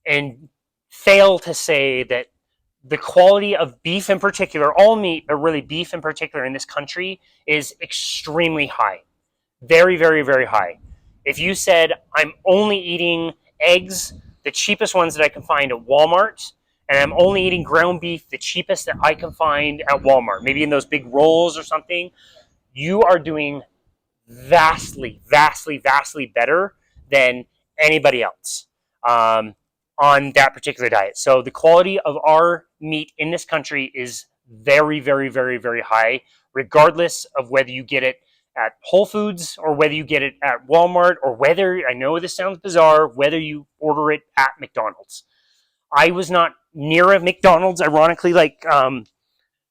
and fail to say that the quality of beef in particular, all meat, but really beef in particular in this country is extremely high. Very, very, very high. If you said, I'm only eating eggs, the cheapest ones that I can find at Walmart, and I'm only eating ground beef, the cheapest that I can find at Walmart, maybe in those big rolls or something, you are doing vastly, vastly, vastly better than anybody else on that particular diet. So the quality of our meat in this country is very, very, very, very high, regardless of whether you get it at Whole Foods or whether you get it at Walmart or whether, I know this sounds bizarre, whether you order it at McDonald's. I was not near a McDonald's, ironically, like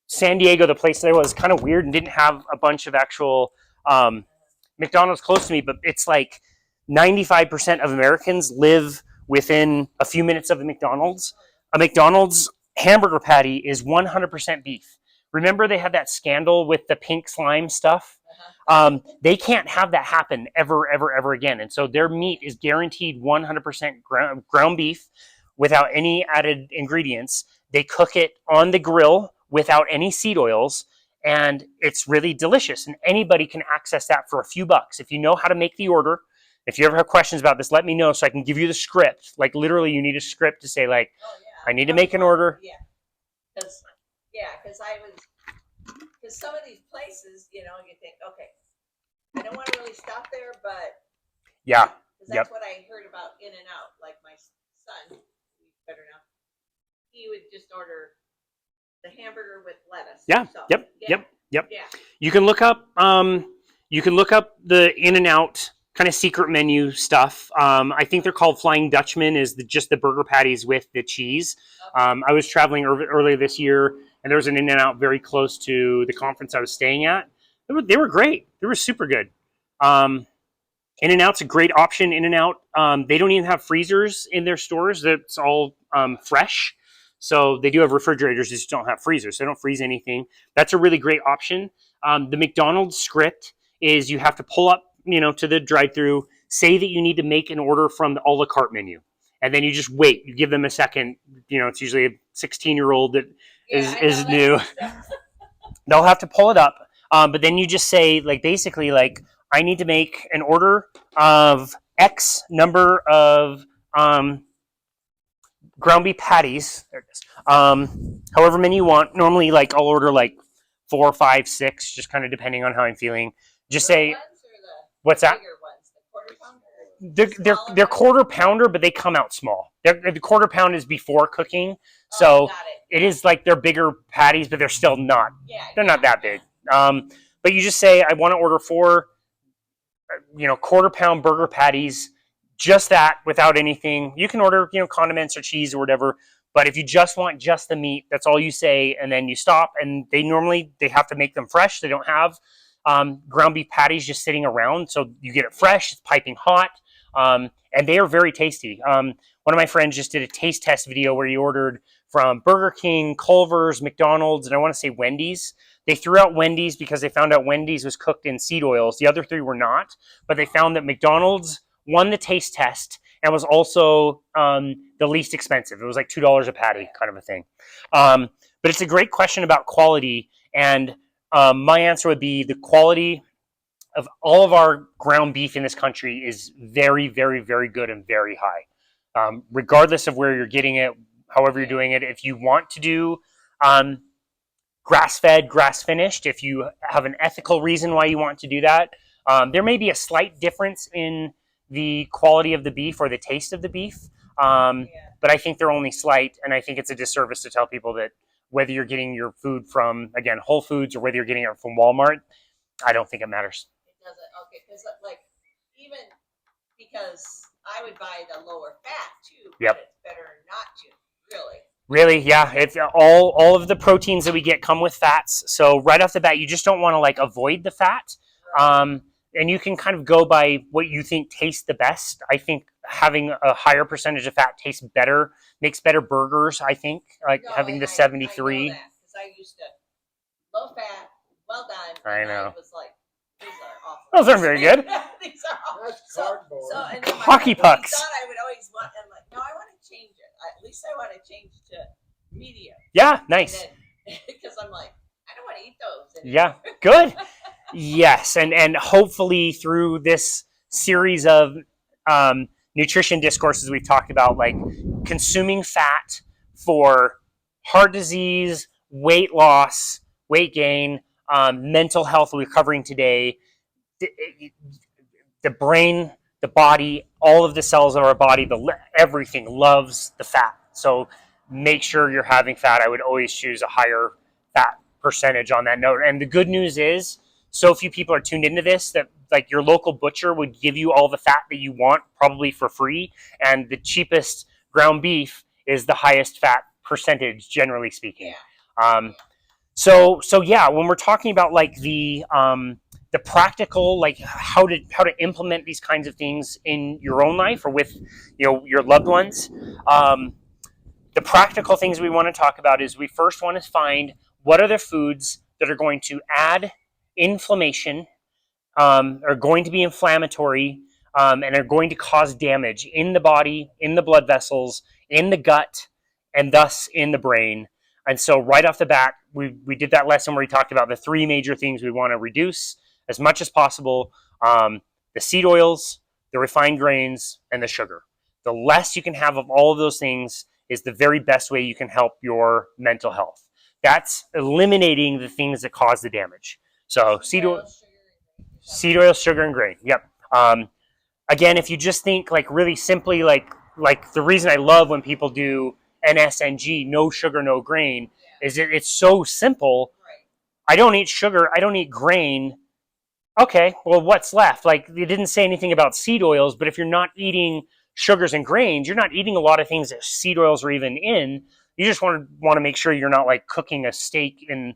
San Diego, the place that I was, kind of weird and didn't have a bunch of actual McDonald's close to me, but it's like 95% of Americans live within a few minutes of the McDonald's. A McDonald's hamburger patty is 100% beef. Remember they had that scandal with the pink slime stuff? They can't have that happen ever, ever, ever again. And so their meat is guaranteed 100% ground beef without any added ingredients. They cook it on the grill without any seed oils, and it's really delicious. And anybody can access that for a few bucks. If you know how to make the order, if you ever have questions about this, let me know so I can give you the script. Like literally you need a script to say like, I need to make an order. Yeah, because some of these places, you think, okay, I don't want to really stop there, but yeah, because that's what I heard about In and Out. Like my son, he's better now. He would just order the hamburger with lettuce. Yeah. So, Yep. Yeah. You can look up the In and Out kind of secret menu stuff. I think they're called Flying Dutchman. Is just the burger patties with the cheese. Okay. I was traveling earlier this year, and there was an In and Out very close to the conference I was staying at. They were great. They were super good. In and Out's a great option. In and Out, they don't even have freezers in their stores. That's all fresh. So they do have refrigerators, they just don't have freezers. So they don't freeze anything. That's a really great option. The McDonald's script is you have to pull up, to the drive-through, say that you need to make an order from the a la carte menu. And then you just wait. You give them a second. It's usually a 16-year-old that is new. They'll have to pull it up. But then you just say, basically, I need to make an order of X number of ground beef patties. There it is. However many you want. Normally, I'll order 4, 5, 6, just kind of depending on how I'm feeling. Just say, what's that? They're quarter pounder, but they come out small. The quarter pound is before cooking, so it is they're bigger patties, but they're still not. They're not that big. But you just say, I want to order 4, quarter pound burger patties. Just that, without anything. You can order, condiments or cheese or whatever. But if you just want just the meat, that's all you say, and then you stop. And they have to make them fresh. They don't have ground beef patties just sitting around, so you get it fresh. It's piping hot, and they are very tasty. One of my friends just did a taste test video where he ordered from Burger King, Culver's, McDonald's, and I want to say Wendy's. They threw out Wendy's because they found out Wendy's was cooked in seed oils. The other 3 were not, but they found that McDonald's won the taste test and was also the least expensive. It was like $2 a patty, kind of a thing. But it's a great question about quality, and my answer would be the quality of all of our ground beef in this country is very, very, very good and very high. Regardless of where you're getting it, however you're doing it, if you want to do grass-fed, grass-finished, if you have an ethical reason why you want to do that, there may be a slight difference in the quality of the beef or the taste of the beef, but I think they're only slight, and I think it's a disservice to tell people that whether you're getting your food from, again, Whole Foods or whether you're getting it from Walmart, I don't think it matters. It doesn't, okay, because even because I would buy the lower fat too, but Yep. It's better not to, really. Really, yeah. It's all of the proteins that we get come with fats. So right off the bat, you just don't want to avoid the fat. Right. And you can kind of go by what you think tastes the best. I think having a higher percentage of fat tastes better, makes better burgers, I think, having the 73. Because I used to, low fat, well done. I know. I was like, these are awful. Those aren't very good. These are awful. That's cardboard. So, and then Hockey pucks. thought I would always want, I'm like, no, I want to change it. At least I want to change to medium. Yeah, nice. Because I'm like, I don't want to eat those anymore. Yeah, good. Yes, and hopefully through this series of nutrition discourses we've talked about, consuming fat for heart disease, weight loss, weight gain, mental health we're covering today, the brain, the body, all of the cells of our body, everything loves the fat. So make sure you're having fat. I would always choose a higher fat percentage on that note. And the good news is, so few people are tuned into this that like your local butcher would give you all the fat that you want probably for free, and the cheapest ground beef is the highest fat percentage, generally speaking. So yeah, when we're talking about like the practical, like how to implement these kinds of things in your own life or with your loved ones, the practical things we want to talk about is we first want to find what are the foods that are going to add inflammation, are going to be inflammatory, and are going to cause damage in the body, in the blood vessels, in the gut, and thus in the brain. And so right off the bat, we did that lesson where we talked about the three major things we want to reduce as much as possible: the seed oils, the refined grains, and the sugar. The less you can have of all of those things is the very best way you can help your mental health. That's eliminating the things that cause the damage. So seed oil, sugar, and grain. Yep. Again, if you just think like really simply, like the reason I love when people do NSNG, no sugar, no grain, is it's so simple. I don't eat sugar. I don't eat grain. Okay, well, what's left? Like, you didn't say anything about seed oils, but if you're not eating sugars and grains, you're not eating a lot of things that seed oils are even in. You just want to make sure you're not like cooking a steak in,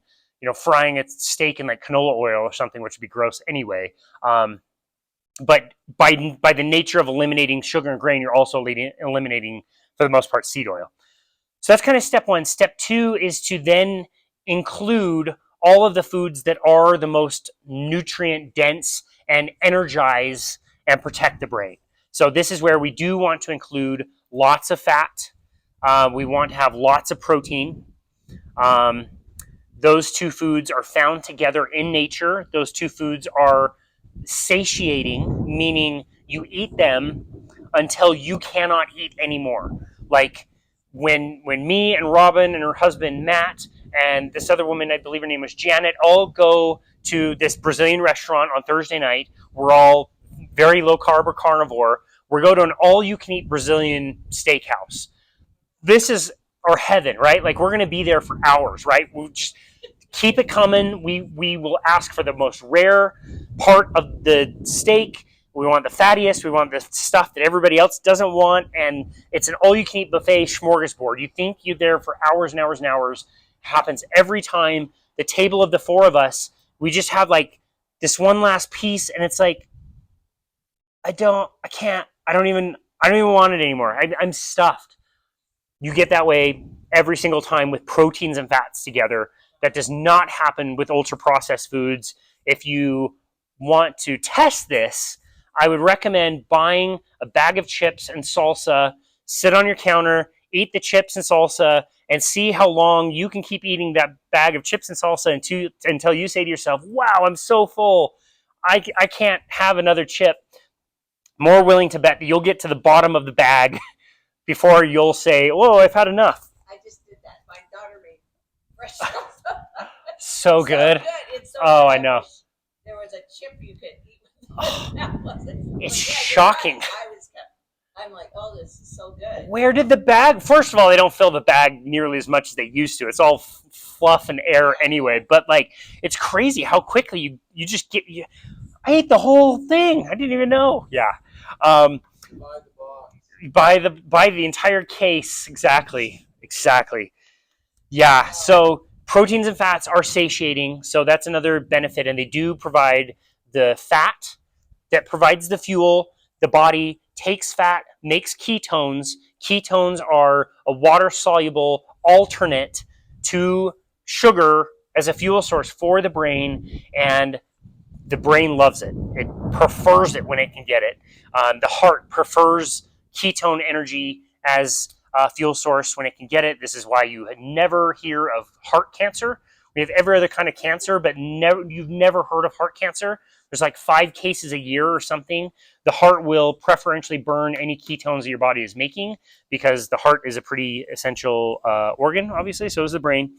frying a steak in like canola oil or something, which would be gross anyway. But by the nature of eliminating sugar and grain, you're also eliminating, for the most part, seed oil. So that's kind of step one. Step two is to then include all of the foods that are the most nutrient dense and energize and protect the brain. So this is where we do want to include lots of fat. We want to have lots of protein. Those two foods are found together in nature. Those two foods are satiating, meaning you eat them until you cannot eat anymore. Like when me and Robin and her husband Matt and this other woman, I believe her name was Janet, all go to this Brazilian restaurant on Thursday night. We're all very low carb or carnivore. We go to an all-you-can-eat Brazilian steakhouse. This is our heaven, right? Like we're going to be there for hours, right? We'll just keep it coming. We will ask for the most rare part of the steak. We want the fattiest. We want the stuff that everybody else doesn't want. And it's an all-you-can-eat buffet smorgasbord. You think you're there for hours and hours and hours. Happens every time. The table of the four of us, we just have like this one last piece, and it's like, I don't even want it anymore. I'm stuffed. You get that way every single time with proteins and fats together. That does not happen with ultra processed foods. If you want to test this, I would recommend buying a bag of chips and salsa, sit on your counter, eat the chips and salsa, and see how long you can keep eating that bag of chips and salsa until you say to yourself, wow, I'm so full. I can't have another chip. More willing to bet that you'll get to the bottom of the bag before you'll say, whoa, I've had enough. I just did that. My daughter made fresh salsa. So good. It's so good. I know. There was a chip you could eat with that wasn't. It's shocking. I'm like, oh, this is so good. Where did the bag? First of all, they don't fill the bag nearly as much as they used to. It's all fluff and air anyway. But like, it's crazy how quickly you just get. I ate the whole thing. I didn't even know. Yeah. Buy the entire case. Exactly. Yeah. So proteins and fats are satiating. So that's another benefit, and they do provide the fat that provides the fuel. The body takes fat, makes ketones. Ketones are a water-soluble alternate to sugar as a fuel source for the brain, and the brain loves it. It prefers it when it can get it. The heart prefers ketone energy as a fuel source when it can get it. This is why you never hear of heart cancer. We have every other kind of cancer, but you've never heard of heart cancer. There's like 5 cases a year or something. The heart will preferentially burn any ketones that your body is making because the heart is a pretty essential organ, obviously, so is the brain.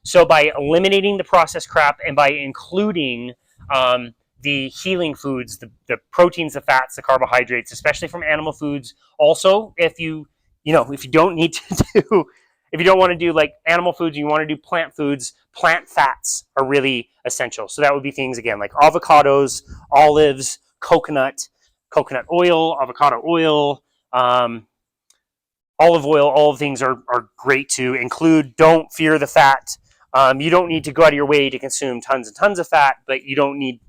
So by eliminating the processed crap and by including the healing foods, the proteins, the fats, the carbohydrates, especially from animal foods. Also, if you don't need to do, if you don't want to do like animal foods, you want to do plant foods, plant fats are really essential. So that would be things again like avocados, olives, coconut oil, avocado oil, olive oil. All of things are great to include. Don't fear the fat. You don't need to go out of your way to consume tons and tons of fat, but you don't need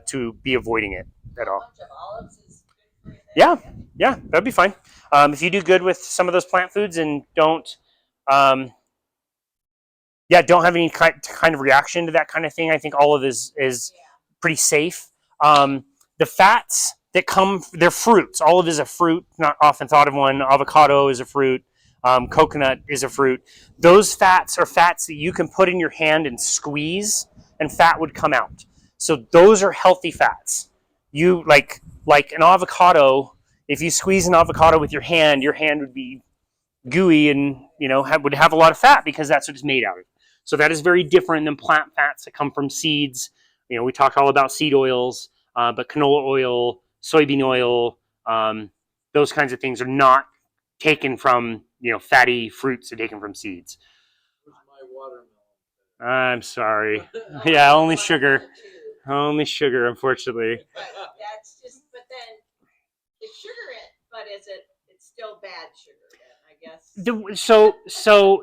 to be avoiding it at all. A bunch of olives is good for Yeah. that. Yeah, that'd be fine. If you do good with some of those plant foods and don't don't have any kind of reaction to that kind of thing, I think olive is pretty safe. The fats that come, they're fruits. Olive is a fruit, not often thought of one. Avocado is a fruit. Coconut is a fruit. Those fats are fats that you can put in your hand and squeeze, and fat would come out. So those are healthy fats. You like an avocado. If you squeeze an avocado with your hand would be gooey and would have a lot of fat because that's what it's made out of. So that is very different than plant fats that come from seeds. We talk all about seed oils, but canola oil, soybean oil, those kinds of things are not taken from fatty fruits. They're taken from seeds. Where's my watermelon? I'm sorry. Yeah, only sugar, unfortunately. But that's just. But then it's sugar in, but it's still bad sugar then, I guess. So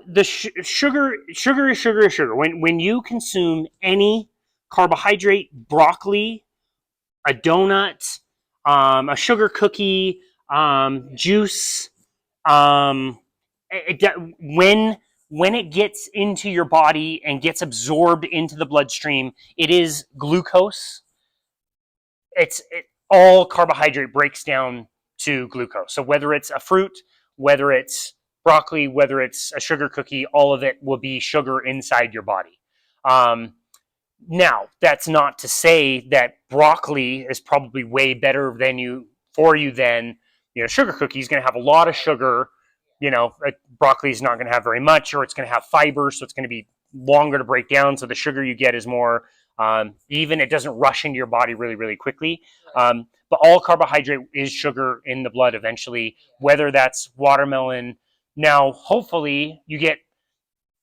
the sugar is sugar. When you consume any carbohydrate, broccoli, a donut, a sugar cookie, juice, when it gets into your body and gets absorbed into the bloodstream, it is glucose. All carbohydrate breaks down to glucose. So whether it's a fruit, whether it's broccoli, whether it's a sugar cookie, all of it will be sugar inside your body. Now, that's not to say that broccoli is probably way better for you than sugar cookie is going to have a lot of sugar. Broccoli is not going to have very much, or it's going to have fiber, so it's going to be longer to break down. So the sugar you get is more even. It doesn't rush into your body really, really quickly. But all carbohydrate is sugar in the blood eventually, whether that's watermelon. Now, hopefully, you get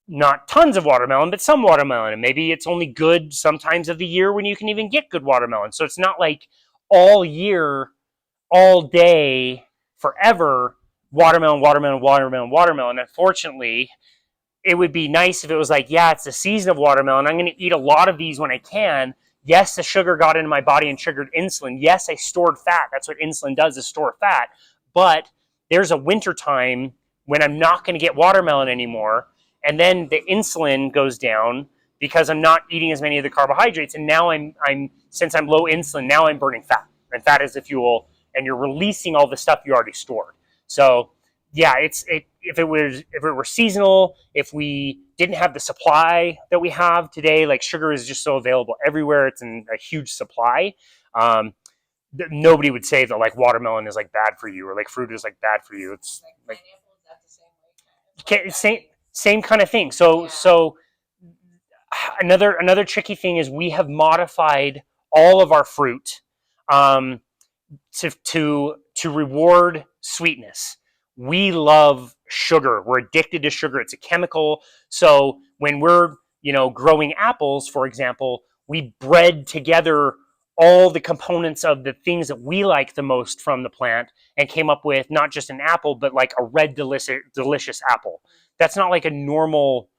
not tons of watermelon, but some watermelon. And maybe it's only good sometimes of the year when you can even get good watermelon. So it's not like all year, all day, forever, watermelon. Unfortunately, it would be nice if it was like, yeah, it's the season of watermelon. I'm going to eat a lot of these when I can. Yes, the sugar got into my body and triggered insulin. Yes, I stored fat. That's what insulin does, is store fat. But there's a winter time when I'm not going to get watermelon anymore. And then the insulin goes down because I'm not eating as many of the carbohydrates. And now since I'm low insulin, now I'm burning fat. And fat is the fuel. And you're releasing all the stuff you already stored. So yeah, if it were seasonal, if we didn't have the supply that we have today, like sugar is just so available everywhere, it's in a huge supply. Nobody would say that like watermelon is like bad for you, or like fruit is like bad for you. It's like pineapple, is that the same way? same kind of thing. So another tricky thing is we have modified all of our fruit to reward sweetness. We love sugar. We're addicted to sugar. It's a chemical. So when we're, growing apples, for example, we bred together all the components of the things that we like the most from the plant and came up with not just an apple, but like a red, delicious apple. That's not like a normal,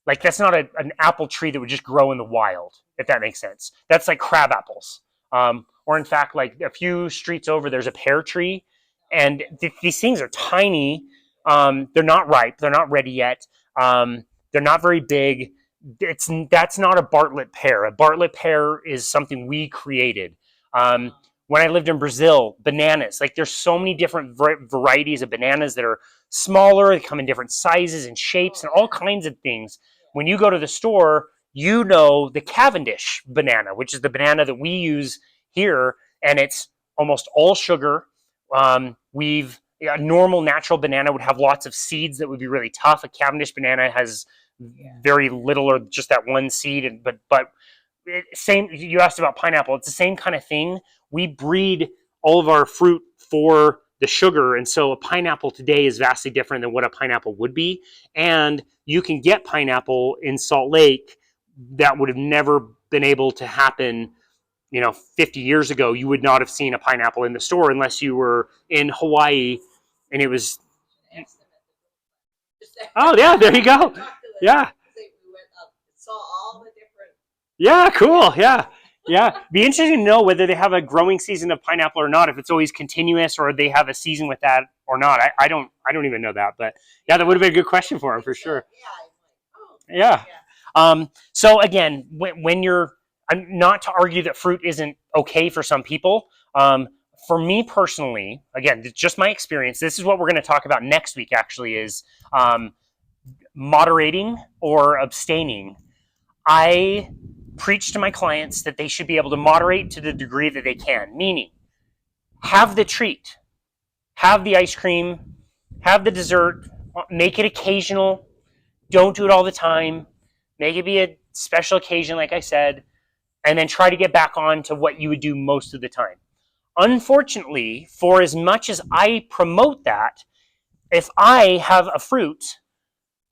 that's not an apple tree that would just grow in the wild, if that makes sense. That's like crab apples. Or in fact, like a few streets over, there's a pear tree. And these things are tiny. They're not ripe. They're not ready yet. They're not very big. That's not a Bartlett pear. A Bartlett pear is something we created. When I lived in Brazil, bananas. Like there's so many different varieties of bananas that are smaller. They come in different sizes and shapes and all kinds of things. When you go to the store, the Cavendish banana, which is the banana that we use here, and it's almost all sugar. A normal natural banana would have lots of seeds that would be really tough. A Cavendish banana has very little or just that one seed. But same. You asked about pineapple. It's the same kind of thing. We breed all of our fruit for the sugar. And so a pineapple today is vastly different than what a pineapple would be. And you can get pineapple in Salt Lake that would have never been able to happen, 50 years ago. You would not have seen a pineapple in the store unless you were in Hawaii and it was, oh yeah, there you go. Yeah. We went up, saw all the different. Yeah, cool. Yeah. Yeah. Be interesting to know whether they have a growing season of pineapple or not, if it's always continuous or they have a season with that or not. I don't even know that, but yeah, that would have been a good question for him for sure. Yeah. So again, when you're, I'm not to argue that fruit isn't okay for some people. For me personally, again, it's just my experience. This is what we're going to talk about next week actually is moderating or abstaining. I preach to my clients that they should be able to moderate to the degree that they can, meaning have the treat, have the ice cream, have the dessert, make it occasional, don't do it all the time, make it be a special occasion like I said, and then try to get back on to what you would do most of the time. Unfortunately, for as much as I promote that, if I have a fruit,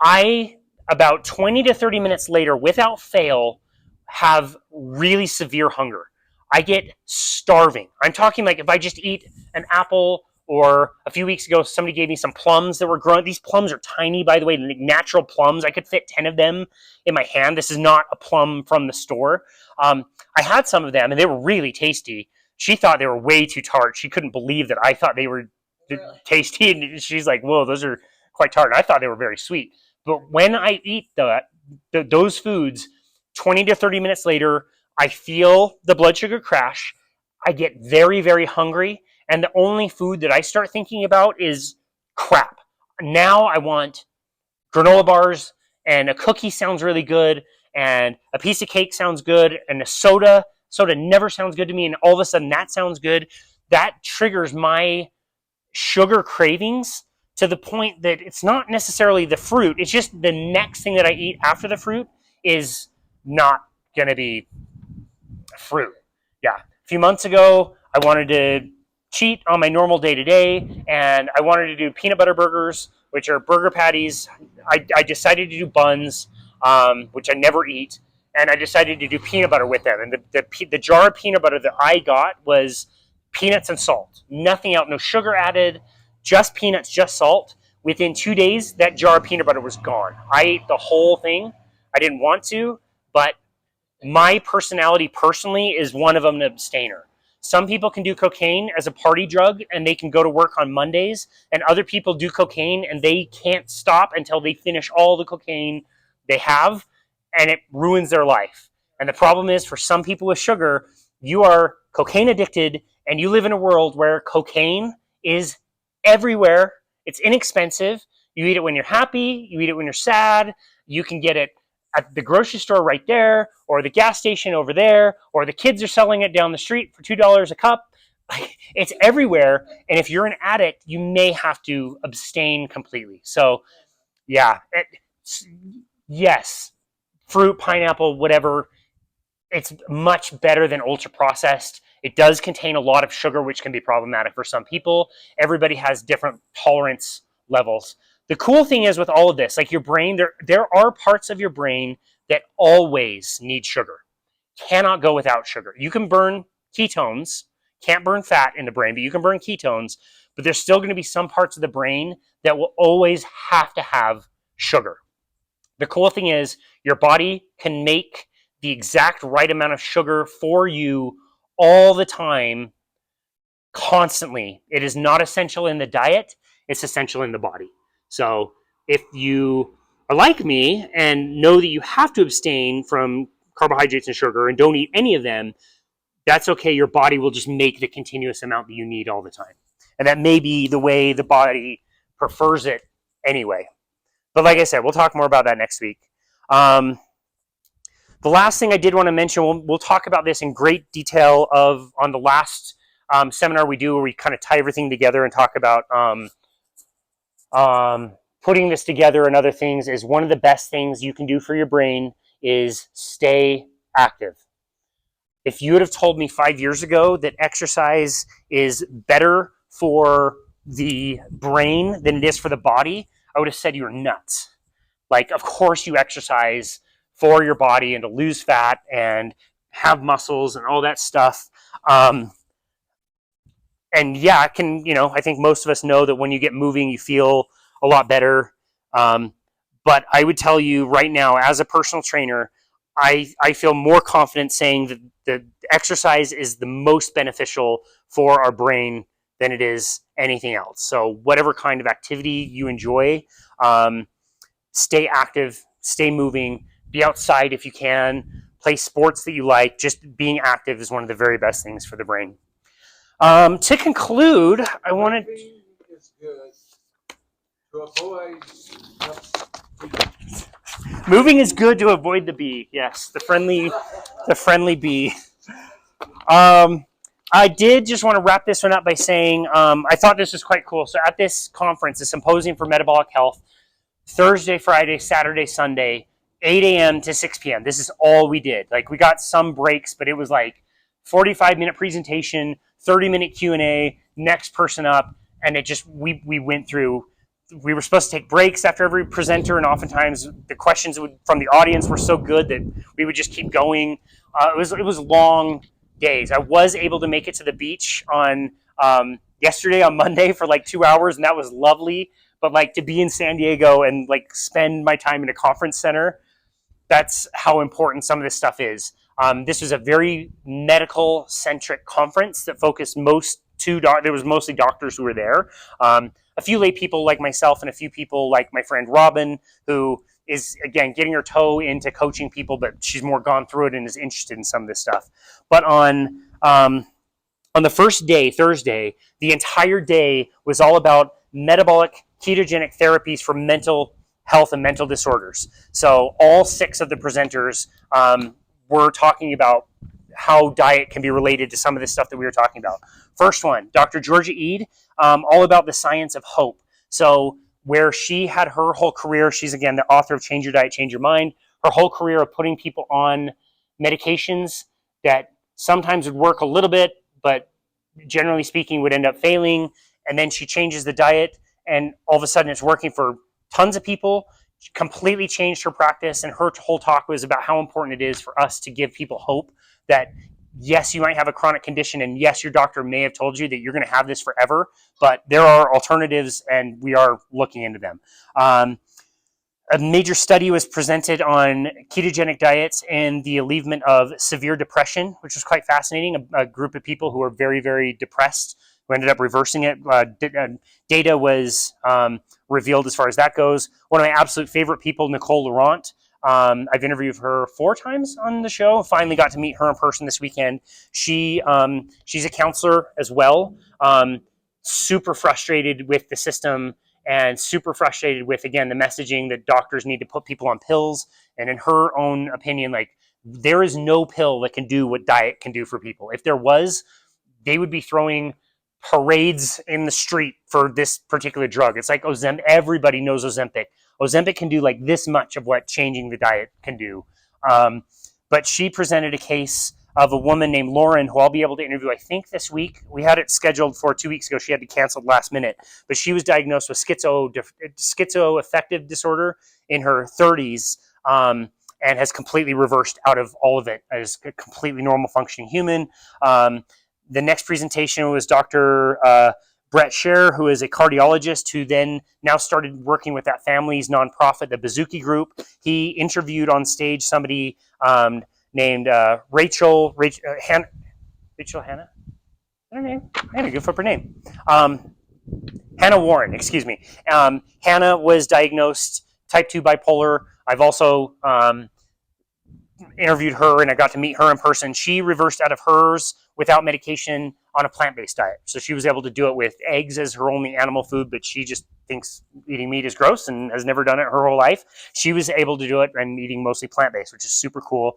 I, about 20 to 30 minutes later, without fail, have really severe hunger. I get starving. I'm talking like if I just eat an apple, or a few weeks ago, somebody gave me some plums that were grown. These plums are tiny, by the way, natural plums. I could fit 10 of them in my hand. This is not a plum from the store. I had some of them, and they were really tasty. She thought they were way too tart. She couldn't believe that I thought they were really tasty, and she's like, whoa, those are quite tart. I thought they were very sweet. But when I eat those foods, 20 to 30 minutes later, I feel the blood sugar crash. I get very, very hungry. And the only food that I start thinking about is crap. Now I want granola bars, and a cookie sounds really good, and a piece of cake sounds good, and a soda. Soda never sounds good to me, and all of a sudden that sounds good. That triggers my sugar cravings to the point that it's not necessarily the fruit. It's just the next thing that I eat after the fruit is not going to be fruit. Yeah. A few months ago, I wanted to cheat on my normal day-to-day, and I wanted to do peanut butter burgers, which are burger patties. I decided to do buns, which I never eat, and I decided to do peanut butter with them. And the jar of peanut butter that I got was peanuts and salt. Nothing else, no sugar added, just peanuts, just salt. Within 2 days, that jar of peanut butter was gone. I ate the whole thing. I didn't want to, but my personality personally is one of them, an abstainer. Some people can do cocaine as a party drug and they can go to work on Mondays, and other people do cocaine and they can't stop until they finish all the cocaine they have, and it ruins their life. And the problem is, for some people with sugar, you are cocaine addicted and you live in a world where cocaine is everywhere. It's inexpensive. You eat it when you're happy, you eat it when you're sad, you can get it at the grocery store right there, or the gas station over there, or the kids are selling it down the street for $2 a cup. It's everywhere. And if you're an addict, you may have to abstain completely. So yeah, yes, fruit, pineapple, whatever, it's much better than ultra processed. It does contain a lot of sugar, which can be problematic for some people. Everybody has different tolerance levels. The cool thing is with all of this, like your brain, there are parts of your brain that always need sugar. Cannot go without sugar. You can burn ketones, can't burn fat in the brain, but you can burn ketones, but there's still going to be some parts of the brain that will always have to have sugar. The cool thing is your body can make the exact right amount of sugar for you all the time, constantly. It is not essential in the diet, it's essential in the body. So if you are like me and know that you have to abstain from carbohydrates and sugar and don't eat any of them, that's okay. Your body will just make the continuous amount that you need all the time. And that may be the way the body prefers it anyway. But like I said, we'll talk more about that next week. The last thing I did want to mention, we'll talk about this in great detail on the last seminar we do, where we kind of tie everything together and talk about putting this together and other things. Is one of the best things you can do for your brain is stay active. If you would have told me 5 years ago that exercise is better for the brain than it is for the body, I would have said you're nuts. Like, of course you exercise for your body and to lose fat and have muscles and all that stuff. And yeah, I think most of us know that when you get moving, you feel a lot better. But I would tell you right now, as a personal trainer, I feel more confident saying that the exercise is the most beneficial for our brain than it is anything else. So whatever kind of activity you enjoy, stay active, stay moving, be outside if you can, play sports that you like. Just being active is one of the very best things for the brain. To conclude, I wanted. Moving is good to avoid. Moving is good to avoid the bee. Yes, the friendly bee. I did just want to wrap this one up by saying I thought this was quite cool. So at this conference, the Symposium for Metabolic Health, Thursday, Friday, Saturday, Sunday, 8 a.m. to 6 p.m. This is all we did. Like, we got some breaks, but it was like 45-minute presentation, 30-minute Q&A, next person up, and it just, we went through. We were supposed to take breaks after every presenter, and oftentimes the questions from the audience were so good that we would just keep going. It was long days. I was able to make it to the beach on yesterday on Monday for like 2 hours, and that was lovely. But like, to be in San Diego and like spend my time in a conference center, that's how important some of this stuff is. This was a very medical centric conference that focused there was mostly doctors who were there. A few lay people like myself and a few people like my friend Robin, who is, again, getting her toe into coaching people, but she's more gone through it and is interested in some of this stuff. But on the first day, Thursday, the entire day was all about metabolic ketogenic therapies for mental health and mental disorders. So all 6 of the presenters were talking about how diet can be related to some of the stuff that we were talking about. First one, Dr. Georgia Eid, all about the science of hope. So where she had her whole career, she's, again, the author of Change Your Diet, Change Your Mind, her whole career of putting people on medications that sometimes would work a little bit, but generally speaking would end up failing. And then she changes the diet, and all of a sudden it's working for tons of people. She completely changed her practice, and her whole talk was about how important it is for us to give people hope that, yes, you might have a chronic condition, and yes, your doctor may have told you that you're going to have this forever, but there are alternatives, and we are looking into them. A major study was presented on ketogenic diets and the alleviation of severe depression, which was quite fascinating. A group of people who were very, very depressed who ended up reversing it. Data was revealed as far as that goes. One of my absolute favorite people, Nicole Laurent. I've interviewed her 4 times on the show. Finally got to meet her in person this weekend. She's a counselor as well. Super frustrated with the system and super frustrated with, again, the messaging that doctors need to put people on pills. And in her own opinion, like, there is no pill that can do what diet can do for people. If there was, they would be throwing parades in the street for this particular drug. It's like Ozempic. Everybody knows Ozempic. Ozempic can do like this much of what changing the diet can do. But she presented a case of a woman named Lauren, who I'll be able to interview, I think, this week. We had it scheduled for 2 weeks ago. She had to cancel last minute. But she was diagnosed with schizoaffective disorder in her 30s, and has completely reversed out of all of it as a completely normal functioning human. The next presentation was Dr. Brett Scher, who is a cardiologist who then now started working with that family's nonprofit, the Bazooki Group. He interviewed on stage somebody named Rachel Hanna. Is that her name? I had a good flip her name. Hannah Warren, excuse me. Hannah was diagnosed type 2 bipolar. I've also interviewed her, and I got to meet her in person. She reversed out of hers without medication on a plant-based diet. So she was able to do it with eggs as her only animal food, but she just thinks eating meat is gross and has never done it her whole life. She was able to do it and eating mostly plant-based, which is super cool.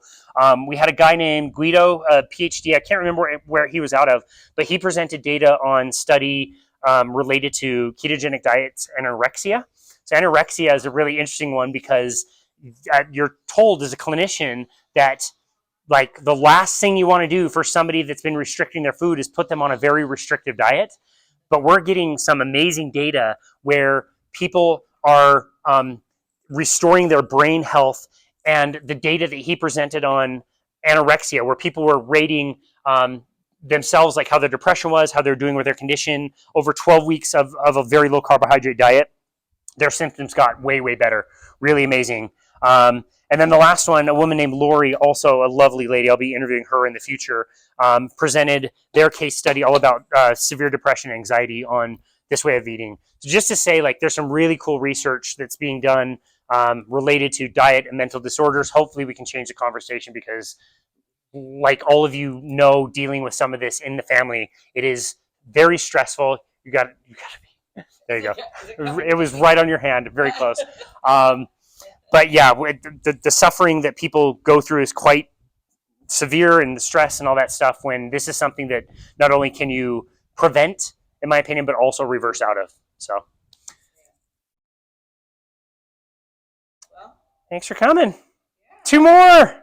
We had a guy named Guido, a PhD. I can't remember where he was out of, but he presented data on study related to ketogenic diets and anorexia. So anorexia is a really interesting one because you're told as a clinician that, like, the last thing you want to do for somebody that's been restricting their food is put them on a very restrictive diet. but we're getting some amazing data where people are restoring their brain health, and the data that he presented on anorexia, where people were rating themselves, like how their depression was, how they're doing with their condition over 12 weeks of a very low carbohydrate diet, their symptoms got way, way better. Really amazing. And then the last one, a woman named Lori, also a lovely lady, I'll be interviewing her in the future, presented their case study all about severe depression and anxiety on this way of eating. So just to say, like, there's some really cool research that's being done related to diet and mental disorders. Hopefully we can change the conversation, because like all of you know, dealing with some of this in the family, it is very stressful. You got to be, there you go. It was right on your hand, very close. But yeah, the suffering that people go through is quite severe, and the stress and all that stuff, when this is something that not only can you prevent, in my opinion, but also reverse out of. So Well, thanks for coming. yeah. 2 more.